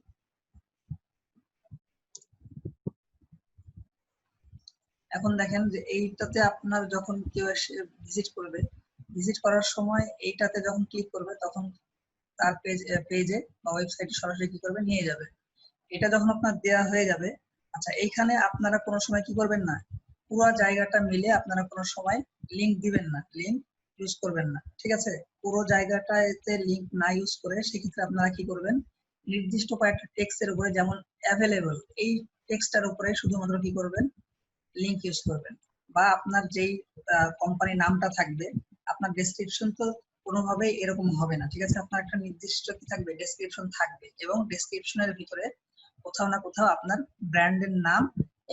এখন দেখেন যে এইটাতে আপনার যখন কেউ এসে ভিজিট করবে, ভিজিট করার সময় এইটাতে যখন ক্লিক করবে তখন তার পেজে বা ওয়েবসাইটে সরাসরি কি করবে, নিয়ে যাবে। এটা যখন আপনার দেয়া হয়ে যাবে, আচ্ছা এইখানে আপনারা কোনো সময় কি করবেন না, পুরো জায়গাটা মিলে আপনারা কোনো সময় লিংক দিবেন না, লিংক ইউজ করবেন না। ঠিক আছে, পুরো জায়গাটাতে লিংক না ইউজ করে সেক্ষেত্রে আপনারা কি করবেন, নির্দিষ্ট কয়েকটা টেক্সটের উপরে, যেমন অ্যাভেলেবল এই টেক্সটটার উপরে শুধুমাত্র কি করবেন, লিংক ইউজ করবেন। বা আপনার যেই কোম্পানির নামটা থাকবে, আপনার ডেসক্রিপশন তো কোনোভাবেই এরকম হবে না। ঠিক আছে, আপনার একটা নির্দিষ্ট কি থাকবে, ডেসক্রিপশন থাকবে, এবং ডেসক্রিপশনের ভিতরে কোথাও না কোথাও আপনার ব্র্যান্ডের নাম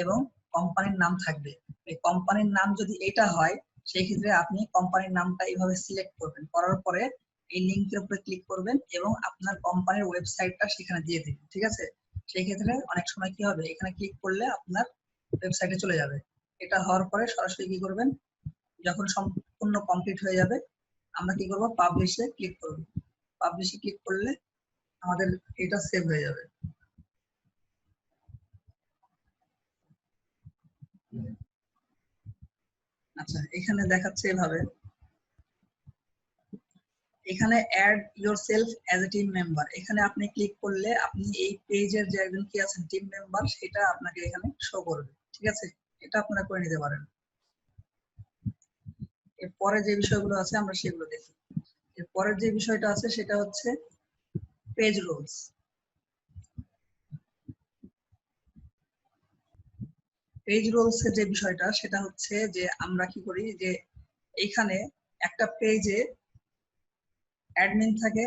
এবং কোম্পানির নাম থাকবে। এই কোম্পানির নাম যদি এটা হয়, সেই ক্ষেত্রে আপনি কোম্পানির নামটা এইভাবে সিলেক্ট করবেন, করার পরে এই লিংকের উপরে ক্লিক করবেন এবং আপনার কোম্পানির ওয়েবসাইটটা সেখানে দিয়ে দিবেন। ঠিক আছে, সেই ক্ষেত্রে অনেক সময় কি হবে, এখানে ক্লিক করলে আপনার ওয়েবসাইটে চলে যাবে। এটা হওয়ার পরে সরাসরি কি করবেন, যখন সম্পূর্ণ কমপ্লিট হয়ে যাবে আমরা কি করব, পাবলিশে ক্লিক করব। পাবলিশে ক্লিক করলে আমাদের এটা সেভ হয়ে যাবে। আচ্ছা, এখানে দেখাচ্ছে এভাবে, এখানে add yourself as a team member, এখানে আপনি ক্লিক করলে আপনি এই পেজের যে একজন কি আছেন টিম মেম্বার, সেটা আপনাকে এখানে শো করবে। ঠিক আছে, এটা আপনারা করে নিতে পারেন। এরপরে যে বিষয়গুলো আছে আমরা সেগুলো দেখি। এরপরের যে বিষয়টা আছে সেটা হচ্ছে পেজ রুলস। পেজ রুলস এর যে বিষয়টা সেটা হচ্ছে যে আমরা কি করি, যে এইখানে একটা পেজে অ্যাডমিন থাকে,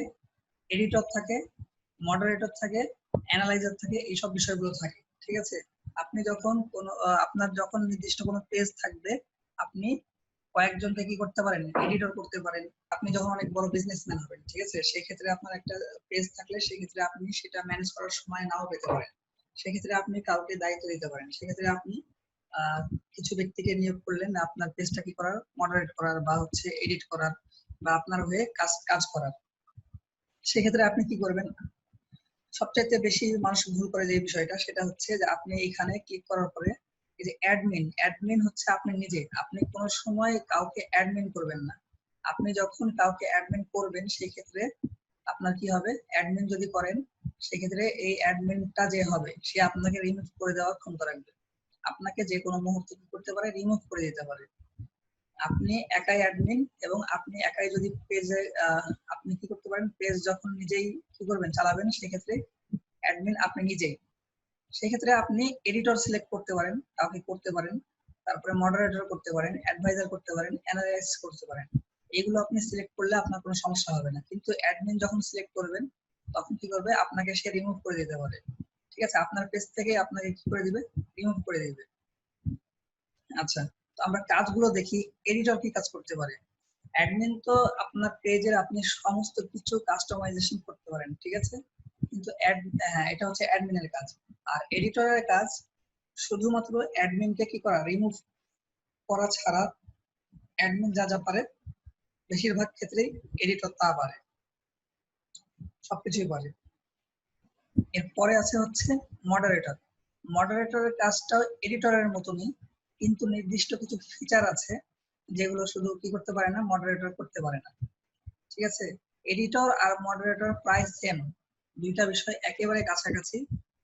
এডিটর থাকে, মডারেটর থাকে, অ্যানালাইজার থাকে, এইসব বিষয়গুলো থাকে। ঠিক আছে, আপনি যখন কোনো আপনার যখন নির্দিষ্ট কোনো পেজ থাকবে, আপনি কয়েকজনকে কি করতে পারেন, এডিটর করতে পারেন। আপনি যখন অনেক বড় বিজনেসম্যান হবেন, ঠিক আছে, সেই ক্ষেত্রে আপনার একটা পেজ থাকলে সেই ক্ষেত্রে আপনি সেটা ম্যানেজ করার সময় নাও পেতে পারেন। সেক্ষেত্রে আপনি কাউকে দায়িত্ব দিতে পারেন। সেক্ষেত্রে আপনি আহ, কিছু ব্যক্তিকে নিয়োগ করলেন আপনার পেজটা কি করার, মডারেট করার বা হচ্ছে এডিট করার বা আপনার হয়ে কাজ কাজ করার। সেক্ষেত্রে আপনি কি করবেন, সবচাইতে বেশি মানুষ ভুল করে যে বিষয়টা সেটা হচ্ছে যে আপনি এখানে ক্লিক করার পরে এই যে অ্যাডমিন, অ্যাডমিন হচ্ছে আপনি নিজে, আপনি কোনো সময় কাউকে অ্যাডমিন করবেন না। আপনি যখন কাউকে অ্যাডমিন করবেন সেই ক্ষেত্রে আপনার কি হবে, অ্যাডমিন যদি করেন সেক্ষেত্রে এই অ্যাডমিনটা যে হবে সে আপনাকে রিমুভ করে দেওয়ার ক্ষমতা রাখবে। আপনাকে যে কোনো মুহূর্তে কি করতে পারে, রিমুভ করে দিতে পারে। আপনি একাই অ্যাডমিন এবং আপনি একাই যদি পেজে আপনি কি করতে পারেন, পেজ যখন নিজেই কি করবেন চালাবেন, সেক্ষেত্রে অ্যাডমিন আপনি নিজেই। সেক্ষেত্রে আপনি এডিটর সিলেক্ট করতে পারেন, কাউকে করতে পারেন, তারপরে মডারেটর করতে পারেন, অ্যাডভাইজার করতে পারেন, অ্যানালাইজ করতে পারেন। এগুলো আপনি সিলেক্ট করলে আপনার কোনো সমস্যা হবে না। কিন্তু অ্যাডমিন যখন সিলেক্ট করবেন তখন কি করবে, আপনাকে সে রিমুভ করে দিতে পারে। ঠিক আছে, আপনার পেজ থেকে আপনাকে কি করে দিবে, রিমুভ করে দিবে। আচ্ছা, তো আমরা কাজগুলো দেখি, এডিটর কি কাজ করতে পারে। অ্যাডমিন তো আপনার পেজের আপনি সমস্ত কিছু কাস্টমাইজেশন করতে পারেন, ঠিক আছে, কিন্তু হ্যাঁ, এটা হচ্ছে অ্যাডমিনের কাজ। আর এডিটরের কাজ শুধুমাত্র অ্যাডমিনকে কি করা, রিমুভ করা ছাড়া অ্যাডমিন যা যা পারে বেশিরভাগ ক্ষেত্রেই এডিটর তা পারে, সবকিছুই পারে। এরপরে আছে হচ্ছে মডারেটর। মডারেটরের কাজটাও এডিটরের মতনই, কিন্তু নির্দিষ্ট কিছু ফিচার আছে যেগুলো শুধু কি করতে পারে না, মডারেটর করতে পারে না। ঠিক আছে, এডিটর আর মডারেটর প্রায় সেম, দুইটা বিষয় একেবারে কাছাকাছি,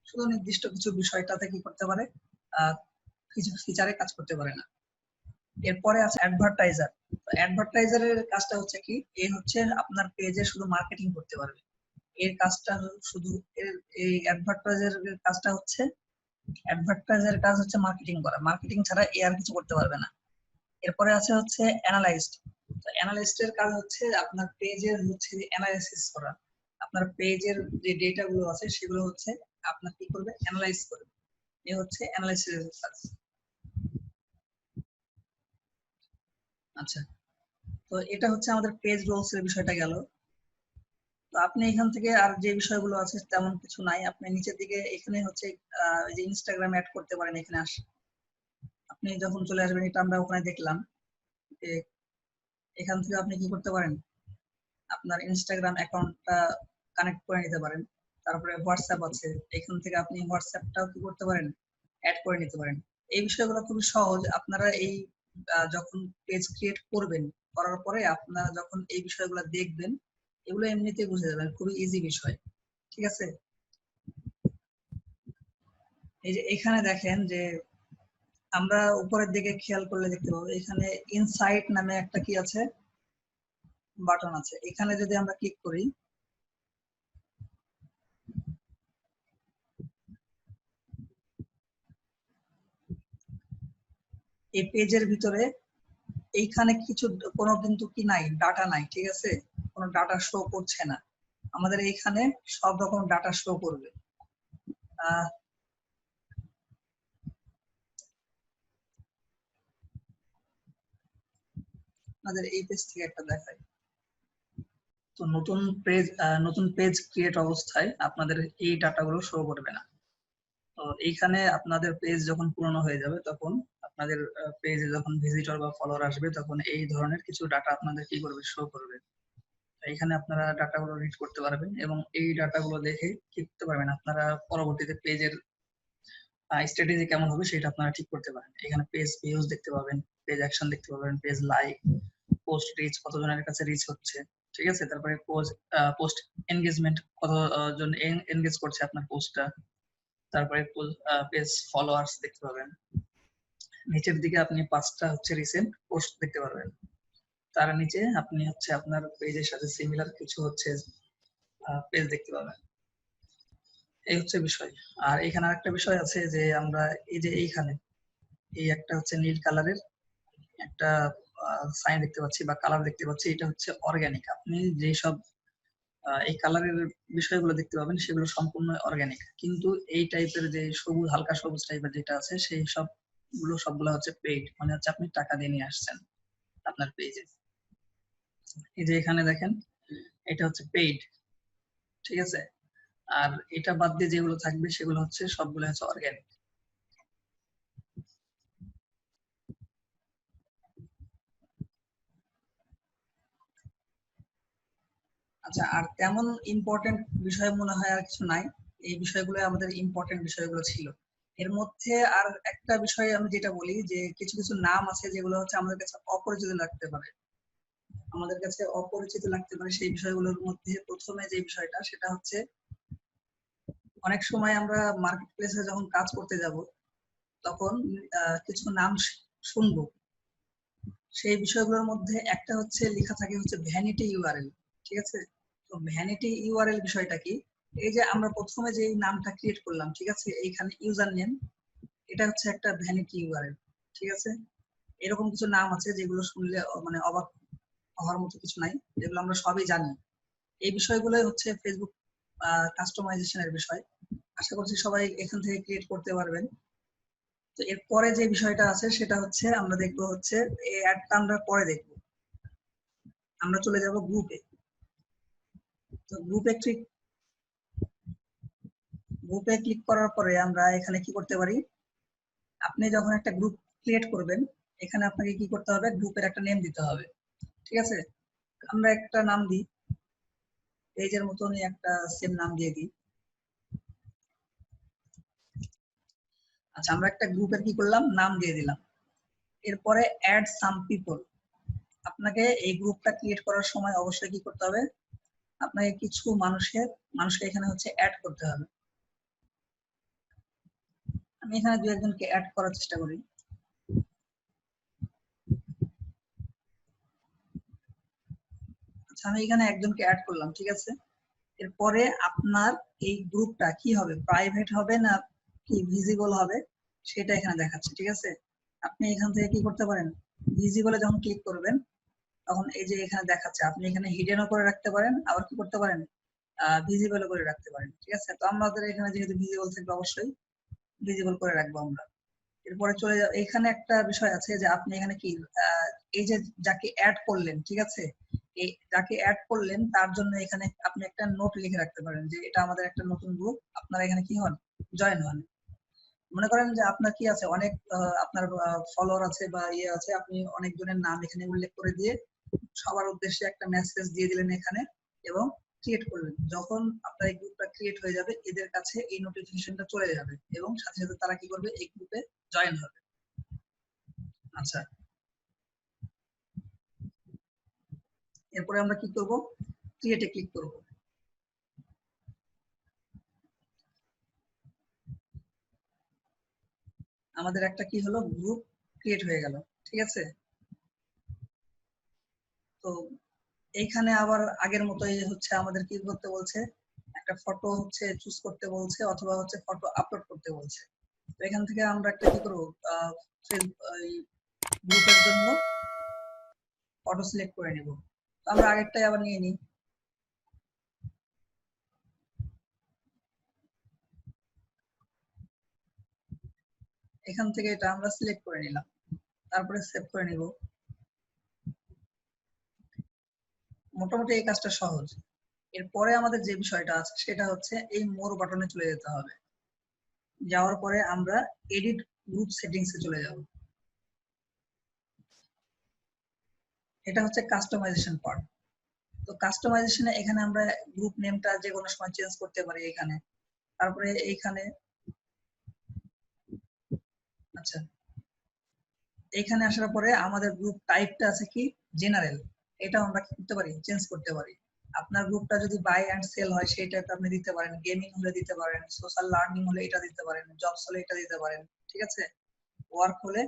শুধু নির্দিষ্ট কিছু বিষয়টাতে কি করতে পারে, কিছু ফিচারে কাজ করতে পারে না। এরপরে আছে অ্যাডভার্টাইজার। অ্যাডভার্টাইজারের কাজটা হচ্ছে কি, এই হচ্ছে আপনার পেজে শুধু মার্কেটিং করতে পারবে। এর কাজটা শুধু এই অ্যাডভার্টাইজারের কাজটা হচ্ছে, অ্যাডভার্টাইজারের কাজ হচ্ছে মার্কেটিং করা, মার্কেটিং ছাড়া এ আর কিছু করতে পারবে না। এরপরে আছে হচ্ছে অ্যানালাইস্ট। তো অ্যানালিস্টের কাজ হচ্ছে আপনার পেজের হচ্ছে অ্যানালাইসিস করা, আপনার পেজের যে ডেটা গুলো আছে সেগুলো হচ্ছে আপনার কি করবে, অ্যানালাইজ করবে। এ হচ্ছে অ্যানালাইসিসের কাজ। আচ্ছা, তো এটা হচ্ছে আমাদের পেজ রোলস এর বিষয়টা গেল। তো আপনি এখান থেকে আর যে বিষয়গুলো আছে তেমন কিছু নাই, আপনি নিচের দিকে এখানে হচ্ছে যে ইনস্টাগ্রাম অ্যাড করতে পারেন, এখানে আপনি যখন চলে আসবেন, এটা আমরা ওখানে দেখলাম যে এখান থেকে আপনি কি করতে পারেন, আপনার ইনস্টাগ্রাম অ্যাকাউন্টটা কানেক্ট করে নিতে পারেন। তারপরে হোয়াটসঅ্যাপ আছে, এখান থেকে আপনি হোয়াটসঅ্যাপটাও কি করতে পারেন, অ্যাড করে নিতে পারেন। এই বিষয়গুলো খুবই সহজ। আপনারা এই যখন পেজ ক্রিয়েট করবেন, করার পরে আপনারা যখন এই বিষয়গুলো দেখবেন, এগুলো এমনিতেই বুঝে যাবেন, খুবই ইজি বিষয়। ঠিক আছে, এই যে এখানে দেখেন যে আমরা উপরের দিকে খেয়াল করলে দেখতে পাবো এখানে ইনসাইট নামে একটা কি আছে, বাটন আছে। এখানে যদি আমরা ক্লিক করি, এই পেজের ভিতরে এইখানে কিছু কোনো কিন্তু কি নাই, ডাটা নাই। ঠিক আছে, কোনো ডাটা শো করছে না। আমাদের এইখানে সব রকম ডাটা শো করবে। আপনাদের এই পেজ থেকে একটা দেখাই। তো নতুন পেজ ক্রিয়েট অবস্থায় আপনাদের এই ডাটাগুলো শো করবে না। তো এইখানে আপনাদের পেজ যখন পুরনো হয়ে যাবে, তখন আপনাদের পেজে যখন ভিজিটর বা ফলোয়ার আসবে, তখন এই ধরনের কিছু ডাটা আপনাদের কি করবে, শো করবে। এখানে আপনারা ডাটাগুলো রিড করতে পারবেন এবং এই ডাটাগুলো দেখে কি করতে পারবেন, আপনারা পরবর্তীতে পেজের স্ট্র্যাটেজি কেমন হবে সেটা আপনারা ঠিক করতে পারেন। এখানে পেজ ভিউজ দেখতে পাবেন, পেজ অ্যাকশন দেখতে পাবেন, পেজ লাইক, পোস্ট রিচ, কতজনের কাছে রিচ হচ্ছে। ঠিক আছে, তারপরে পোস্ট এনগেজমেন্ট, কতজন এনগেজ করছে আপনার পোস্টটা। তারপরে পেজ ফলোয়ার্স দেখতে পাবেন। নিচের দিকে আপনি 5টা হচ্ছে রিসেন্ট পোস্ট দেখতে পারবেন। তার নিচে আপনি হচ্ছে আপনার পেজের সাথে সিমিলার কিছু হচ্ছে পেজ দেখতে পাবেন। এই হচ্ছে বিষয়। আর এখানে আরেকটা বিষয় আছে যে আমরা এই যে এইখানে এই একটা হচ্ছে নীল কালারের একটা সাইন দেখতে পাচ্ছি বা কালার দেখতে পাচ্ছি, এটা হচ্ছে অর্গানিক। আপনি যেসব এই কালারের বিষয়গুলো দেখতে পাবেন সেগুলো সম্পূর্ণ অর্গানিক, কিন্তু এই টাইপের যে সবুজ, হালকা সবুজ টাইপের যেটা আছে সেই সবগুলো হচ্ছে পেইড, মানে হচ্ছে আপনি টাকা দিয়ে নিয়ে আসছেন আপনার পেজে। এই যে এখানে দেখেন, এটা হচ্ছে পেইড। ঠিক আছে, আর এটা বাদ দিয়ে যেগুলো থাকবে সেগুলো হচ্ছে সবগুলো হচ্ছে অর্গানিক। আচ্ছা, আর তেমন ইম্পর্টেন্ট বিষয় মনে হয় আর কিছু নাই। এই বিষয়গুলো আমাদের ইম্পর্টেন্ট বিষয়গুলো ছিল। এর মধ্যে আর একটা বিষয় আমি যেটা বলি, যে কিছু কিছু নাম আছে যেগুলো হচ্ছে আমাদের কাছে অপরিচিত লাগতে পারে, সেই বিষয়গুলোর মধ্যে প্রথমে যে বিষয়টা সেটা হচ্ছে, অনেক সময় আমরা মার্কেট প্লেসে যখন কাজ করতে যাব, তখন কিছু নাম শুনবো, সেই বিষয়গুলোর মধ্যে একটা হচ্ছে লেখা থাকে হচ্ছে ভ্যানিটি ইউআরএল, ঠিক আছে? তো ভ্যানিটি ইউআরএল বিষয়টা কি? এই যে আমরা প্রথমে যে নামটা ক্রিয়েট করলাম, ঠিক আছে, এইখানে ইউজার নেম, এটা হচ্ছে একটা ভ্যানিটি ইউআরএল, ঠিক আছে? এরকম কিছু নাম আছে যেগুলো শুনলে মানে অবাক হওয়ার মতো কিছু নাই, যেগুলো আমরা সবই জানি। এই বিষয়গুলোই হচ্ছে ফেসবুক কাস্টমাইজেশনের বিষয়। আশা করছি সবাই এখান থেকে ক্রিয়েট করতে পারবেন। তো এরপরে যে বিষয়টা আছে সেটা হচ্ছে আমরা দেখবো হচ্ছে এই অ্যাডটা আমরা পরে দেখবো। আমরা চলে যাব গ্রুপে। তো গ্রুপে ক্লিক করার পরে আমরা এখানে কি করতে পারি, আপনি যখন একটা গ্রুপ ক্রিয়েট করবেন এখানে আপনাকে কি করতে হবে, গ্রুপের একটা নেম দিতে হবে, ঠিক আছে? আমরা একটা নাম দিই, পেজের মতনই একটা সেম নাম দিয়ে দিই। আচ্ছা, আমরা একটা গ্রুপের কি করলাম, নাম দিয়ে দিলাম। এরপরে অ্যাড সাম পিপল, আপনাকে এই গ্রুপটা ক্রিয়েট করার সময় অবশ্যই কি করতে হবে, আপনাকে কিছু মানুষকে এখানে হচ্ছে অ্যাড করতে হবে। আমি এখানে দু একজনকে অ্যাড করার চেষ্টা করি। আচ্ছা, আমি এখানে একজনকে অ্যাড করলাম, ঠিক আছে? এরপরে আপনার এই গ্রুপটা কি হবে, প্রাইভেট হবে না কি ভিজিবল হবে সেটা এখানে দেখাচ্ছে, ঠিক আছে? আপনি এখান থেকে কি করতে পারেন, ভিজিবলে যখন ক্লিক করবেন তখন এই যে এখানে দেখাচ্ছে, আপনি এখানে হিডেনও করে রাখতে পারেন, আবার কি করতে পারেন, ভিজিবলও করে রাখতে পারেন, ঠিক আছে? তো আমাদের এখানে যেহেতু ভিজিবল থাকবে অবশ্যই ভিজিবল করে রাখবো আমরা। এরপরে চলে যাও, এখানে একটা বিষয় আছে যে আপনি এখানে কি এই যে যাকে অ্যাড করলেন, ঠিক আছে, এই যাকে অ্যাড করলেন তার জন্য এখানে আপনি একটা নোট লিখে রাখতে পারেন যে এটা আমাদের একটা নতুন গ্রুপ, আপনারা এখানে কি হন, জয়েন হন। মনে করেন যে আপনার কি আছে, অনেক আপনার ফলোয়ার আছে বা ইয়ে আছে, আপনি অনেকজনের নাম এখানে উল্লেখ করে দিয়ে সবার উদ্দেশ্যে একটা মেসেজ দিয়ে দিলেন এখানে এবং ক্রিয়েট করলেন। যখন আপনার এই গ্রুপটা ক্রিয়েট হয়ে যাবে এদের কাছে এই নোটিফিকেশনটা চলে যাবে এবং সাথে সাথে তারা কি করবে, এই গ্রুপে জয়েন হবে। আচ্ছা, এরপরে আমরা কি করব, ক্রিয়েটে ক্লিক করব। আমাদের একটা কি হলো, গ্রুপ ক্রিয়েট হয়ে গেল, ঠিক আছে? তো এইখানে আবার আগের মতোই হচ্ছে আমাদের কি করতে বলছে, একটা ফটো হচ্ছে চুজ করতে বলছে অথবা হচ্ছে ফটো আপলোড করতে বলছে। তো এখান থেকে আমরা একটা কি করব, গ্রুপের জন্য ফটো সিলেক্ট করে নিব। তো আমরা আগেরটাই আবার নিয়ে নিই। এখান থেকে এটা আমরা সিলেক্ট করে নিলাম, তারপরে সেভ করে নিব। মোটামুটি এই কাজটা সহজ। এরপরে আমাদের যে বিষয়টা আছে সেটা হচ্ছে এই মোর বাটনে চলে যেতে হবে। যাওয়ার পরে আমরা এডিট গ্রুপ সেটিংসে চলে যাব। এটা হচ্ছে কাস্টমাইজেশন পার্ট। তো কাস্টমাইজেশনে এখানে আমরা গ্রুপ নেমটা যে কোনো সময় চেঞ্জ করতে পারি এখানে। তারপরে এইখানে আচ্ছা, এইখানে আসার পরে আমাদের গ্রুপ টাইপটা আছে কি, জেনারেল। এটা আমরা কি করতে পারি, চেঞ্জ করতে পারি। আপনার গ্রুপটা যদি বাই এন্ড সেল হয় সেই টাইপটা আপনি দিতে পারেন, গেমিং হলে দিতে পারেন, সোশ্যাল লার্নিং হলে এটা দিতে পারেন, জবস হলে এটা দিতে পারেন, ঠিক আছে? ওয়ার্ক হলে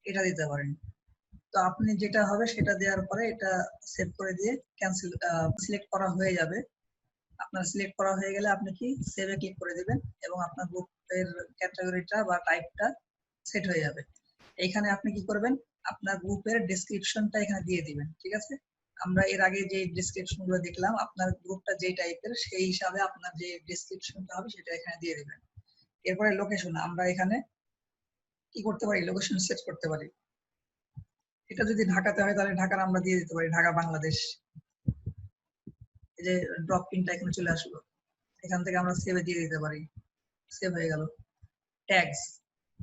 এটা দিতে পারেন। তো আপনি যেটা হবে সেটা দেওয়ার পরে এটা সেভ করে দিয়ে ক্যান্সেল, সিলেক্ট করা হয়ে যাবে। আপনার সিলেক্ট করা হয়ে গেলে আপনি কি সেভে ক্লিক করে দিবেন এবং আপনার গ্রুপের ক্যাটাগরিটা বা টাইপটা সেট হয়ে যাবে। এইখানে আপনি কি করবেন, আপনার গ্রুপের ডেসক্রিপশনটা এখানে দিয়ে দিবেন, ঠিক আছে? আমরা এর আগে যে ডেসক্রিপশন গুলো দেখলাম, আপনার গ্রুপটা যে টাইপের সেই হিসাবে আপনার যে ডেসক্রিপশনটা হবে সেটা এখানে দিয়ে দিবেন। এরপরে লোকেশন, আমরা এখানে কি করতে পারি, লোকেশন সেট করতে পারি। এটা যদি ঢাকাতে হয় তাহলে ঢাকার আমরা দিয়ে দিতে পারি ঢাকা বাংলাদেশ। এই যে ড্রপ পিনটা এখানে চলে আসলো, এখান থেকে আমরা সেভে দিয়ে দিতে পারি, সেভ হয়ে গেল। ট্যাগস,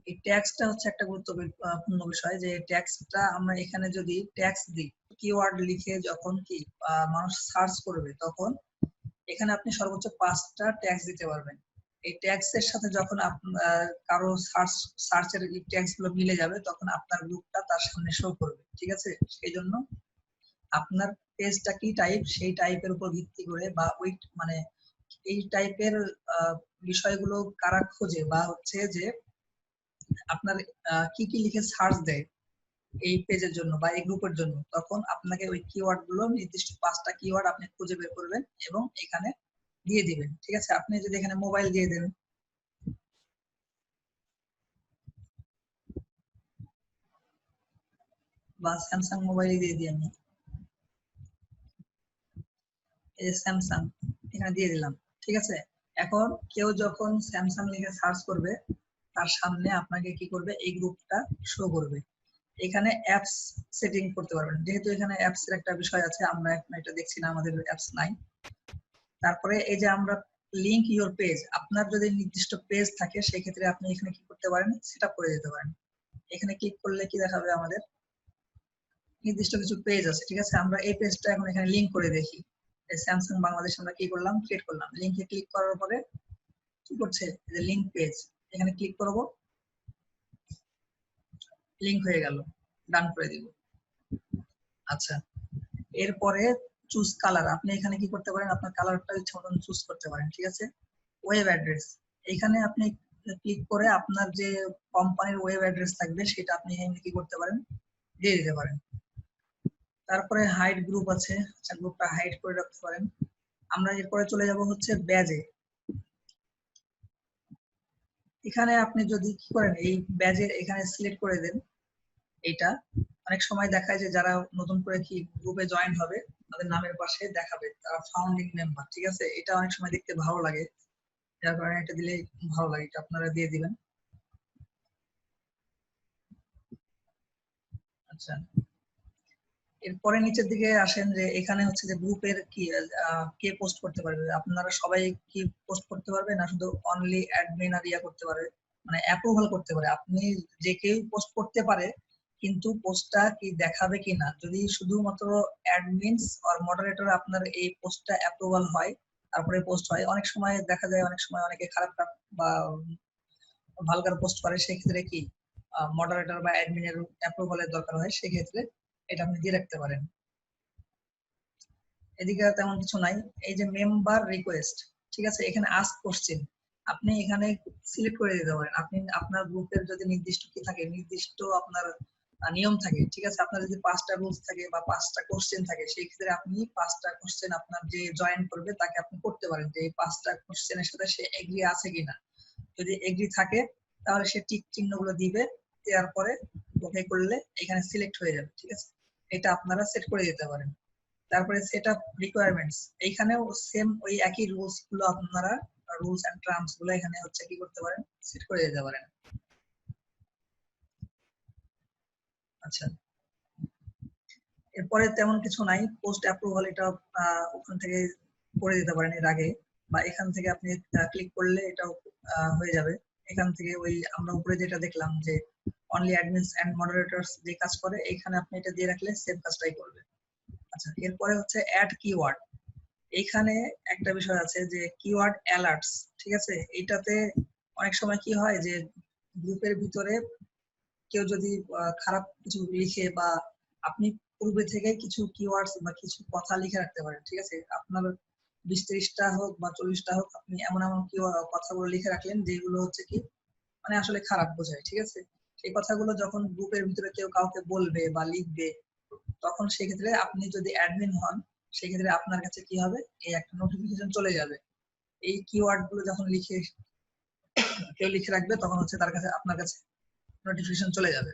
এই ট্যাগসটা হচ্ছে একটা গুরুত্বপূর্ণ বিষয়, যে ট্যাগসটা আমরা এখানে যদি ট্যাগস দিই, কিওয়ার্ড লিখে যখন কি মানুষ সার্চ করবে তখন এখানে আপনি সর্বোচ্চ 5টা ট্যাগস দিতে পারবেন। এই ট্যাগস এর সাথে যখন কারো সার্চের ট্যাগস গুলো মিলে যাবে তখন আপনার গ্রুপটা তার সামনে শো করবে, ঠিক আছে? সেই জন্য আপনার পেজটা কি টাইপ সেই টাইপের উপর ভিত্তি করে বা ওই মানে এই টাইপের বিষয়গুলো কারা খোঁজে বা হচ্ছে যে আপনার কি কি লিখে সার্চ দেয় এই পেজের জন্য বা এই গ্রুপের জন্য, তখন আপনাকে ওই কিওয়ার্ড গুলো নির্দিষ্ট 5টা কিওয়ার্ড আপনি খুঁজে বের করবেন এবং এখানে দিয়ে দিবেন। ঠিক আছে, আপনি যদি এখানে মোবাইল দিয়ে দেন, বা স্যামসাং মোবাইল দিয়ে দিই আমি, এই স্যামসাং এখানে দিয়ে দিলাম। ঠিক আছে, এখন কেউ যখন স্যামসাং লিখে সার্চ করবে, তার সামনে আপনাকে কি করবে, এই গ্রুপটা শো করবে। এখানে অ্যাপস সেটিং করতে পারবেন, যেহেতু এখানে অ্যাপস এর একটা বিষয় আছে, আমরা এখন এটা দেখছি না, আমাদের অ্যাপস নাই। তারপরে এই যে আমরা লিংক ইউর পেজ, আপনার যদি নির্দিষ্ট পেজ থাকে সেই ক্ষেত্রে আপনি এখানে কি করতে পারেন, সেটআপ করে দিতে পারেন। এখানে ক্লিক করলে কি দেখাবে, আমাদের নির্দিষ্ট কিছু পেজ আছে। ঠিক আছে, আমরা এই পেজটা এখন এখানে লিংক করে দেখি। এই স্যামসাং বাংলাদেশ আমরা কি করলাম, ক্রিয়েট করলাম। লিংকে ক্লিক করার পরে কি করছে, যে লিংক পেজ, এখানে ক্লিক করব, লিংক হয়ে গেল, ডান করে দিব। আচ্ছা, এরপরে চুজ কালার, আপনি এখানে কি করতে পারেন, আপনার কালারটা ইচ্ছা মতন চুজ করতে পারেন। ঠিক আছে, ওয়েব অ্যাড্রেস, এখানে আপনি ক্লিক করে আপনার যে কোম্পানির ওয়েব অ্যাড্রেস থাকবে সেটা আপনি এখানে কি করতে পারেন, দিয়ে দিতে পারেন। তারপরে হাইড গ্রুপ আছে, আচ্ছা গ্রুপটা হাইড করে রাখতে পারেন। আমরা এরপরে চলে যাব হচ্ছে ব্যাজে। এখানে আপনি যদি কি করেন, এই ব্যাজে এখানে সিলেক্ট করে দেন, এটা অনেক সময় দেখায় যে যারা নতুন করে কি গ্রুপে জয়েন হবে তাদের নামের পাশে দেখাবে তারা ফাউন্ডিং মেম্বার। ঠিক আছে, এটা অনেক সময় দেখতে ভালো লাগে, যার কারণে এটা দিলে ভালো লাগে, এটা আপনারা দিয়ে দিবেন। আচ্ছা, এরপরে নিচের দিকে আসেন, যে এখানে হচ্ছে যে গ্রুপের কি কে পোস্ট করতে পারবে, আপনারা সবাই কি পোস্ট করতে পারবে না শুধু অনলি অ্যাডমিন আর ইয়া করতে পারবে, মানে অ্যাপ্রুভাল করতে পারে। আপনি যে কেউ পোস্ট করতে পারে, কিন্তু পোস্টটা কি দেখাবে কিনা, যদি শুধুমাত্র অ্যাডমিনস আর মডারেটর আপনার এই পোস্টটা অ্যাপ্রুভাল হয়, তারপরে পোস্ট হয়। অনেক সময় দেখা যায়, অনেক সময় অনেকে খারাপ খারাপ বা ভালগার পোস্ট করে, সেই ক্ষেত্রে কি মডারেটর বা অ্যাডমিনের অ্যাপ্রুভালের দরকার হয়, সেই ক্ষেত্রে এটা আপনি দিয়ে রাখতে পারেন। এদিকে তেমন কিছু নাই। এই যে মেম্বার রিকোয়েস্ট, ঠিক আছে, এখানে আস্ক কোশ্চেন আপনি এখানে সিলেক্ট করে দিতে পারেন। আপনি আপনার গ্রুপের যদি নির্দিষ্ট কি থাকে, নির্দিষ্ট আপনার নিয়ম থাকে, ঠিক আছে, আপনার যদি 5টা রুলস থাকে বা 5টা কোশ্চেন থাকে, সেই ক্ষেত্রে আপনি 5টা কোশ্চেন আপনার যে জয়েন করবে তাকে আপনি করতে পারেন, যে এই 5টা কোশ্চেনের সাথে সে এগ্রি আছে কিনা। যদি এগ্রি থাকে তাহলে সে টিক চিহ্নগুলো দিবে, দেওয়ার পরে ওকে করলে এখানে সিলেক্ট হয়ে যাবে। ঠিক আছে, এটা আপনারা সেট করে দিতে পারেন। তারপরে সেট আপ রিকোয়ারমেন্টস, এইখানেও সেম ওই একই রুলস গুলো আপনারা, রুলস এন্ড টার্মস গুলো এখানে হচ্ছে কি করতে পারেন, সেট করে দিতে পারেন। আচ্ছা, এরপরে তেমন কিছু নাই। পোস্ট অ্যাপ্রুভাল এটা ওখান থেকে করে দিতে পারেন এর আগে, বা এখান থেকে আপনি ক্লিক করলে এটাও হয়ে যাবে। এখান থেকে ওই আমরা উপরে যেটা দেখলাম যে অনলি অ্যাডমিনস এন্ড মডারেটরস যে কাজ করে, এখানে আপনি এটা দিয়ে রাখলে সেম কাজটাই করবে। আচ্ছা, এরপরে হচ্ছে অ্যাড কিওয়ার্ড। এইখানে একটা বিষয় আছে যে কিওয়ার্ড অ্যালার্টস। ঠিক আছে, এইটাতে অনেক সময় কি হয় যে গ্রুপের ভিতরে কেউ যদি খারাপ কিছু লিখে, বা আপনি পূর্বে থেকে কিছু কিওয়ার্ডস বা কিছু কথা লিখে রাখতে পারেন। ঠিক আছে, আপনার 20-30টা হোক বা 40টা হোক, আপনি এমন এমন কথাগুলো লিখে রাখলেন যেগুলো হচ্ছে কি মানে আসলে খারাপ বোঝায়। ঠিক আছে, সেই কথাগুলো যখন গ্রুপের ভিতরে কেউ কাউকে বলবে বা লিখবে, তখন সেক্ষেত্রে আপনি যদি অ্যাডমিন হন, সেক্ষেত্রে আপনার কাছে কি হবে, এই একটা নোটিফিকেশন চলে যাবে। এই কিওয়ার্ড গুলো যখন কেউ লিখে রাখবে, তখন হচ্ছে তার কাছে, আপনার কাছে নোটিফিকেশন চলে যাবে।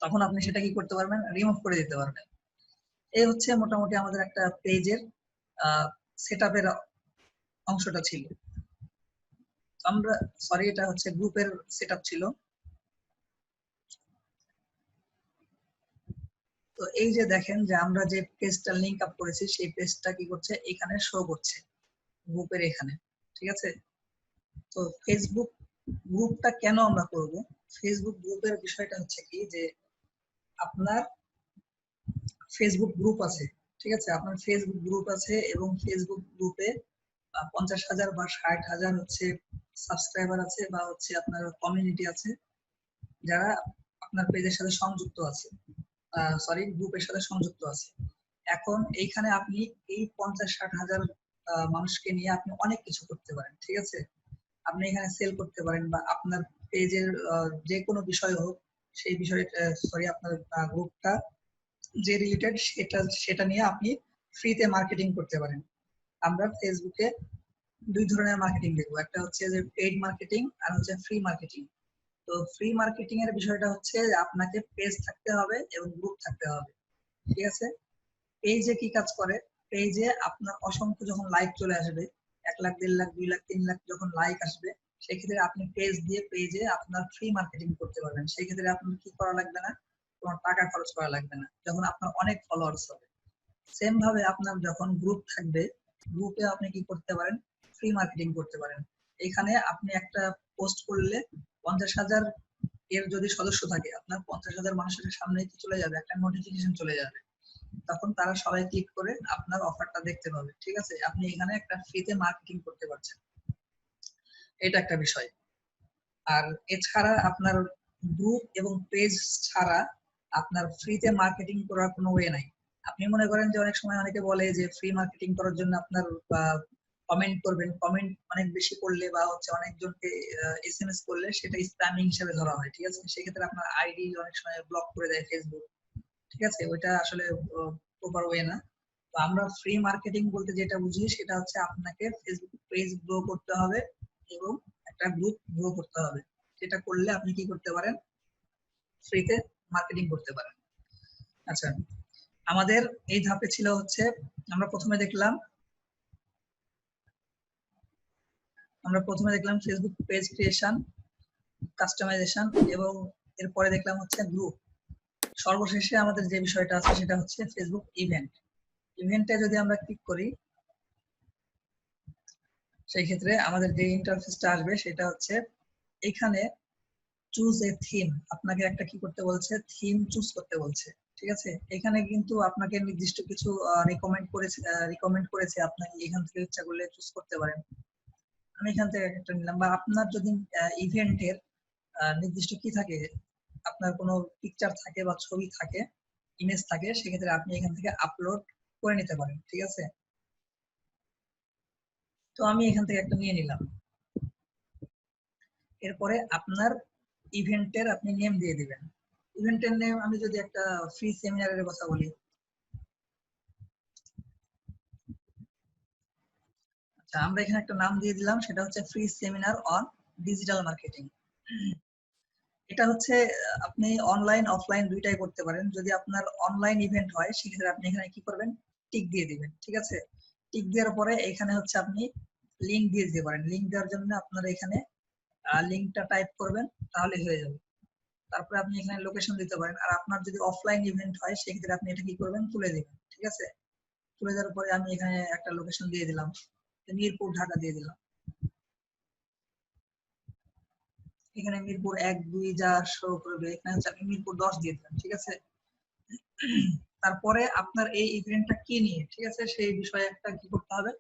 তখন আপনি সেটা কি করতে পারবেন, রিমুভ করে দিতে পারবেন। এই হচ্ছে মোটামুটি আমাদের একটা পেজের সেট আপের অংশটা ছিল। আমরা সরি, এটা হচ্ছে গ্রুপের সেট আপ ছিল। তো এই যে দেখেন যে আমরা যে পেজটা লিংক আপ করেছি, সেই পেজটা কি করছে, এখানে শো করছে গ্রুপের এখানে। ঠিক আছে, তো ফেসবুক গ্রুপটা কেন আমরা করব, ফেসবুক গ্রুপের বিষয়টা হচ্ছে কি, যে আপনার ফেসবুক গ্রুপ আছে। ঠিক আছে, আপনার ফেসবুক গ্রুপ আছে এবং ফেসবুক গ্রুপে 50,000 বা 60,000 হচ্ছে সাবস্ক্রাইবার আছে, বা হচ্ছে আপনার কমিউনিটি আছে যারা আপনার পেজের সাথে সংযুক্ত আছে, সরি গ্রুপের সাথে সংযুক্ত আছে। এখন এইখানে আপনি এই 50-60 হাজার মানুষকে নিয়ে আপনি অনেক কিছু করতে পারেন। ঠিক আছে, আপনি এখানে সেল করতে পারেন, বা আপনার পেজের যে কোনো বিষয় হোক সেই বিষয়টা সরি আপনার গ্রুপটা যে রিলেটেড সেটা নিয়ে আপনি ফ্রিতে মার্কেটিং করতে পারেন। আমরা ফেসবুকে দুই ধরনের মার্কেটিং দেখবো, একটা হচ্ছে যে পেইড মার্কেটিং আর হচ্ছে ফ্রি মার্কেটিং। তো ফ্রি মার্কেটিং এর বিষয়টা হচ্ছে আপনাকে পেজ থাকতে হবে এবং গ্রুপ থাকতে হবে, ঠিক আছে। পেজে কি কাজ করে, পেজে আপনার অসংখ্য যখন লাইক চলে আসবে, 1 লাখ 1.5 লাখ 2 লাখ 3 লাখ যখন লাইক আসবে, সেক্ষেত্রে আপনি পেজ দিয়ে পেজে আপনার ফ্রি মার্কেটিং করতে পারবেন। সেক্ষেত্রে আপনার কি করা লাগবে না, কোনো টাকা খরচ করা লাগবে না, যখন আপনার অনেক ফলোয়ার্স হবে। সেম ভাবে আপনার যখন গ্রুপ থাকবে, গ্রুপে আপনি কি করতে পারেন, ফ্রি মার্কেটিং করতে পারেন। এখানে আপনি একটা পোস্ট করলে 50,000 এর যদি সদস্য থাকে, আপনার 50,000 মানুষের সামনে কি চলে যাবে, একটা নোটিফিকেশন চলে যাবে, তখন তারা সবাই ক্লিক করে আপনার অফারটা দেখতে পাবে, ঠিক আছে। আপনি এখানে একটা ফ্রিতে মার্কেটিং করতে পারছেন, এটা একটা বিষয়। আর এছাড়া আপনার গ্রুপ এবং পেজ ছাড়া আপনার ফ্রিতে মার্কেটিং করার কোনো ওয়ে নাই। আপনি মনে করেন যে অনেক সময় অনেকে বলে যে ফ্রি মার্কেটিং করার জন্য আপনার কমেন্ট করবেন, কমেন্ট অনেক বেশি করলে বা হচ্ছে অনেকজনকে এসএমএস করলে সেটা স্প্যামিং হিসেবে ধরা হয়, ঠিক আছে। সেক্ষেত্রে আপনার আইডি অনেক সময় ব্লক করে দেয় ফেসবুক, ঠিক আছে। ওইটা আসলে প্রপার ওয়ে না। তো আমরা ফ্রি মার্কেটিং বলতে যেটা বুঝি সেটা হচ্ছে আপনাকে ফেসবুক পেজ গ্রো করতে হবে এবং একটা গ্রুপ গ্রো করতে হবে। যেটা করলে আপনি কি করতে পারেন, ফ্রিতে মার্কেটিং করতে পারেন। আচ্ছা, আমাদের এই ধাপে ছিল হচ্ছে আমরা প্রথমে দেখলাম ফেসবুক পেজ ক্রিয়েশন, কাস্টমাইজেশন এবং এরপরে দেখলাম হচ্ছে গ্রুপ। সর্বশেষে আমাদের যে বিষয়টা আছে সেটা হচ্ছে ফেসবুক ইভেন্ট। ইভেন্টে যদি আমরা ক্লিক করি, সেই ক্ষেত্রে আমাদের যে ইন্টারফেসটা আসবে সেটা হচ্ছে এখানে চুজ এ থিম, আপনাকে একটা কি করতে বলছে, থিম চুজ করতে বলছে, ঠিক আছে। এখানে কিন্তু আপনাকে নির্দিষ্ট কিছু রিকমেন্ড করেছে, আপনাকে এখান থেকে ইচ্ছা করলে চুজ করতে পারেন। আমি এখান থেকে একটা নিলাম। বা আপনার যদি ইভেন্টের নির্দিষ্ট কি থাকে, আপনার কোনো পিকচার থাকে বা ছবি থাকে, ইমেজ থাকে, সেক্ষেত্রে আপনি এখান থেকে আপলোড করে নিতে পারেন, ঠিক আছে। তো আমি এখান থেকে একটা নিয়ে নিলাম। এরপরে আপনার ইভেন্টের আপনি নেম দিয়ে দিবেন। ইভেন্টের নেম আমি যদি একটা ফ্রি সেমিনারের কথা বলি, আচ্ছা আমরা এখানে একটা নাম দিয়ে দিলাম, সেটা হচ্ছে free seminar on digital marketing. এটা হচ্ছে আপনি অনলাইন অফলাইন দুইটাই করতে পারেন। যদি আপনার অনলাইন ইভেন্ট হয় সেক্ষেত্রে আপনি এখানে কি করবেন, টিক দিয়ে দিবেন, ঠিক আছে। টিক দেওয়ার পরে এখানে হচ্ছে আপনি লিংক দিয়ে দিতে পারেন। লিংক দেওয়ার জন্য আপনারা এখানে লিংকটা টাইপ করবেন, তাহলে হয়ে যাবে। তারপরে আপনি এখানে লোকেশন দিতে পারেন। আর আপনার যদি অফলাইন ইভেন্ট হয় সেক্ষেত্রে আপনি এটা কি করবেন, তুলে দিবেন, ঠিক আছে। তুলে দেওয়ার পরে আমি এখানে একটা লোকেশন দিয়ে দিলাম, মিরপুর ঢাকা দিয়ে দিলাম। এখানে মিরপুর 1 2 যা শো করবে, এখানে হচ্ছে আপনি মিরপুর 10 দিয়ে দিলাম, ঠিক আছে। তারপরে আপনার এই ইভেন্টটা কি নিয়ে, ঠিক আছে, সেই বিষয়ে একটা কি করতে হবে,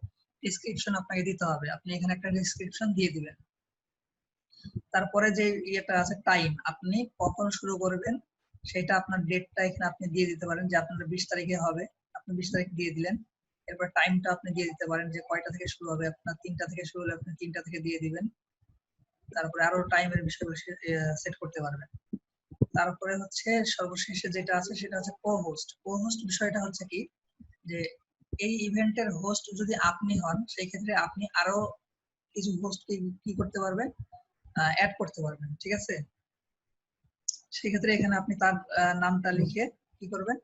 ডেসক্রিপশন আপনাকে দিতে হবে। আপনি এখানে একটা ডেসক্রিপশন দিয়ে দিবেন। তারপরে যে ইয়েটা আছে টাইম, আপনি কখন শুরু করবেন সেটা আপনার ডেটটা এখানে আপনি দিয়ে দিতে পারেন, যে আপনার 20 তারিখে হবে, আপনি 20 তারিখ দিয়ে দিলেন। এরপর টাইমটা আপনি দিয়ে দিতে পারেন যে কয়টা থেকে শুরু হবে, আপনার 3টা থেকে শুরু হলে আপনি 3টা থেকে দিয়ে দিবেন। তারপরে আরো টাইমের বিষয়গুলো সেট করতে পারবেন। তারপরে হচ্ছে সর্বশেষে যেটা আছে সেটা হচ্ছে কো-হোস্ট। কো-হোস্ট বিষয়টা হচ্ছে কি, যে এই ইভেন্টের হোস্ট যদি আপনি হন, সেই ক্ষেত্রে আপনি আরো কিছু হোস্টকে কি করতে পারবেন, অ্যাড করতে পারবেন, ঠিক আছে। সেক্ষেত্রে এখানে আপনি তার নামটা লিখে কি করবেন,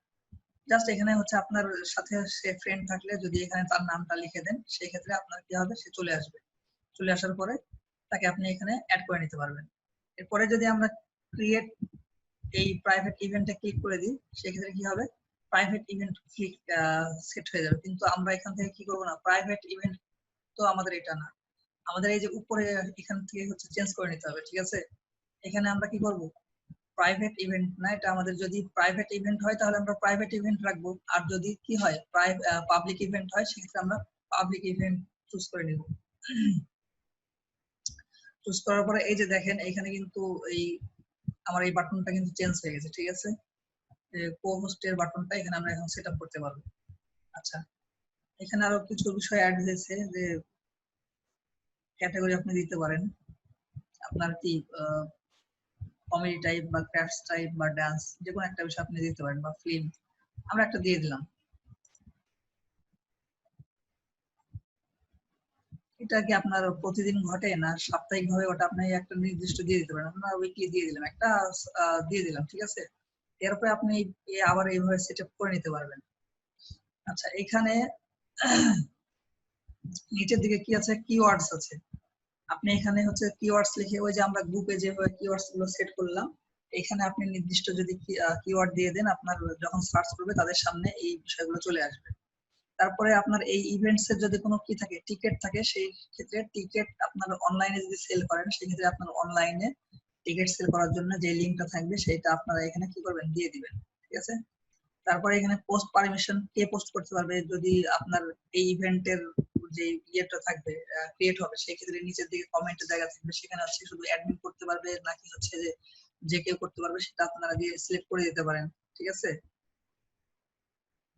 জাস্ট এখানে হচ্ছে আপনার সাথে সে ফ্রেন্ড থাকলে যদি এখানে তার নামটা লিখে দেন, সেই ক্ষেত্রে আপনার কি হবে, সে চলে আসবে। চলে আসার পরে তাকে আপনি এখানে অ্যাড করে নিতে পারবেন। এরপরে যদি আমরা ক্রিয়েট এই প্রাইভেট ইভেন্টে ক্লিক করে দিই, সেক্ষেত্রে কি হবে, প্রাইভেট ইভেন্ট ক্লিক সেট হয়ে যাবে। কিন্তু আমরা এখান থেকে কি করবো না, প্রাইভেট ইভেন্ট তো আমাদের এটা না, আমাদের এই যে উপরে এখান থেকে হচ্ছে চেঞ্জ করে নিতে হবে, ঠিক আছে। এখানে আমরা কি করব, প্রাইভেট ইভেন্ট না, এটা আমাদের যদি প্রাইভেট ইভেন্ট হয় তাহলে আমরা প্রাইভেট ইভেন্ট রাখবো, আর যদি কি হয় পাবলিক ইভেন্ট হয় সেক্ষেত্রে আমরা পাবলিক ইভেন্ট চুজ করে নিব। চুজ করার পরে এই যে দেখেন এখানে কিন্তু এই আমার এই বাটনটা কিন্তু চেঞ্জ হয়ে গেছে, ঠিক আছে। কো-হোস্টের বাটনটা এখানে আমরা এখন সেট আপ করতে পারবো। আচ্ছা, এখানে আরো কিছু বিষয় অ্যাড হয়েছে, যে ক্যাটাগরি আপনি দিতে পারেন, আপনার কি কমেডি টাইপ বা ক্রাফটস টাইপ বা ডান্স, যে কোনো একটা বিষয় আপনি দিতে পারেন, বা ফিল্ম আমরা একটা দিয়ে দিলাম। এটা কি আপনার প্রতিদিন ঘটে না সাপ্তাহিক ভাবে ওটা আপনি একটা নির্দিষ্ট দিয়ে দিতে পারেন। আমরা উইকলি দিয়ে দিলাম, একটা দিয়ে দিলাম, ঠিক আছে। এরপরে আপনি আবার এইভাবে সেট আপ করে নিতে পারবেন। আচ্ছা, এখানে নিচের দিকে কি আছে, কিওয়ার্ডস আছে। আপনি এখানে হচ্ছে কিওয়ার্ডস লিখে, ওই যে আমরা গ্রুপে যেভাবে কিওয়ার্ডস গুলো সেট করলাম, এখানে আপনি নির্দিষ্ট যদি কিওয়ার্ড দিয়ে দেন, আপনার যখন সার্চ করবে তাদের সামনে এই বিষয়গুলো চলে আসবে। তারপরে আপনার এই ইভেন্টস এর যদি কোনো কি থাকে, টিকেট থাকে, সেই ক্ষেত্রে টিকেট আপনার অনলাইনে যদি সেল করেন, সেই ক্ষেত্রে আপনার অনলাইনে টিকেট সেল করার জন্য যে লিঙ্কটা থাকবে সেটা আপনারা এখানে কি করবেন, দিয়ে দিবেন, ঠিক আছে। তারপরে এখানে পোস্ট পারমিশন, কে পোস্ট করতে পারবে, যদি আপনার এই ইভেন্টের যে ইয়েটা থাকবে, ক্রিয়েট হবে, সেই ক্ষেত্রে নিচের দিকে কমেন্টের জায়গা থাকবে, সেখানে হচ্ছে শুধু অ্যাডমিন করতে পারবে নাকি হচ্ছে যে কেউ করতে পারবে, সেটা আপনারা দিয়ে সিলেক্ট করে দিতে পারেন, ঠিক আছে।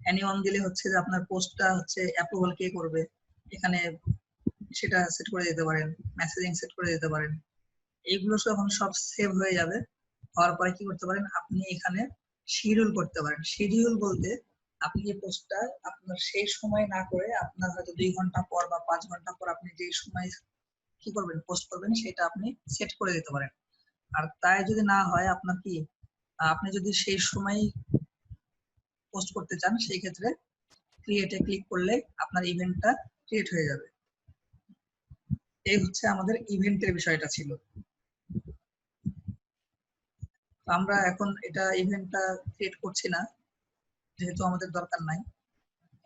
এনিওয়ান দিলে হচ্ছে যে আপনার পোস্টটা হচ্ছে অ্যাপ্রুভাল কে করবে, এখানে সেটা সেট করে দিতে পারেন, মেসেজিং সেট করে দিতে পারেন। এইগুলো যখন সব সেভ হয়ে যাবে, হওয়ার পরে কি করতে পারেন, আপনি এখানে শিডিউল করতে পারেন। শিডিউল বলতে আপনি এই পোস্টটা আপনার সেই সময় না করে, আপনার হয়তো 2 ঘন্টা পর বা 5 ঘন্টা পর আপনি যে সময় কি করবেন, পোস্ট করবেন, সেটা আপনি সেট করে দিতে পারেন। আর তাই যদি না হয়, আপনার কি, আপনি যদি সেই সময় পোস্ট করতে চান, সেই ক্ষেত্রে ক্রিয়েটে ক্লিক করলে আপনার ইভেন্টটা ক্রিয়েট হয়ে যাবে। এই হচ্ছে আমাদের ইভেন্টের বিষয়টা ছিল। আমরা এখন এটা ইভেন্টটা ক্রিয়েট করছি না, যেহেতু আমাদের দরকার নাই,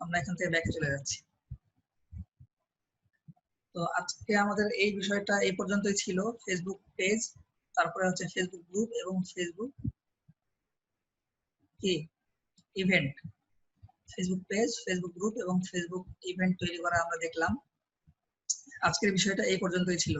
আমরা এখান থেকে ব্যাকে চলে যাচ্ছি। তো আজকে আমাদের এই বিষয়টা এই পর্যন্তই ছিল। ফেসবুক পেজ, তারপরে হচ্ছে ফেসবুক গ্রুপ এবং ফেসবুক কি event. Facebook page, Facebook group এবং ফেসবুক ইভেন্ট তৈরি করা আমরা দেখলাম। আজকের বিষয়টা এই পর্যন্তই ছিল।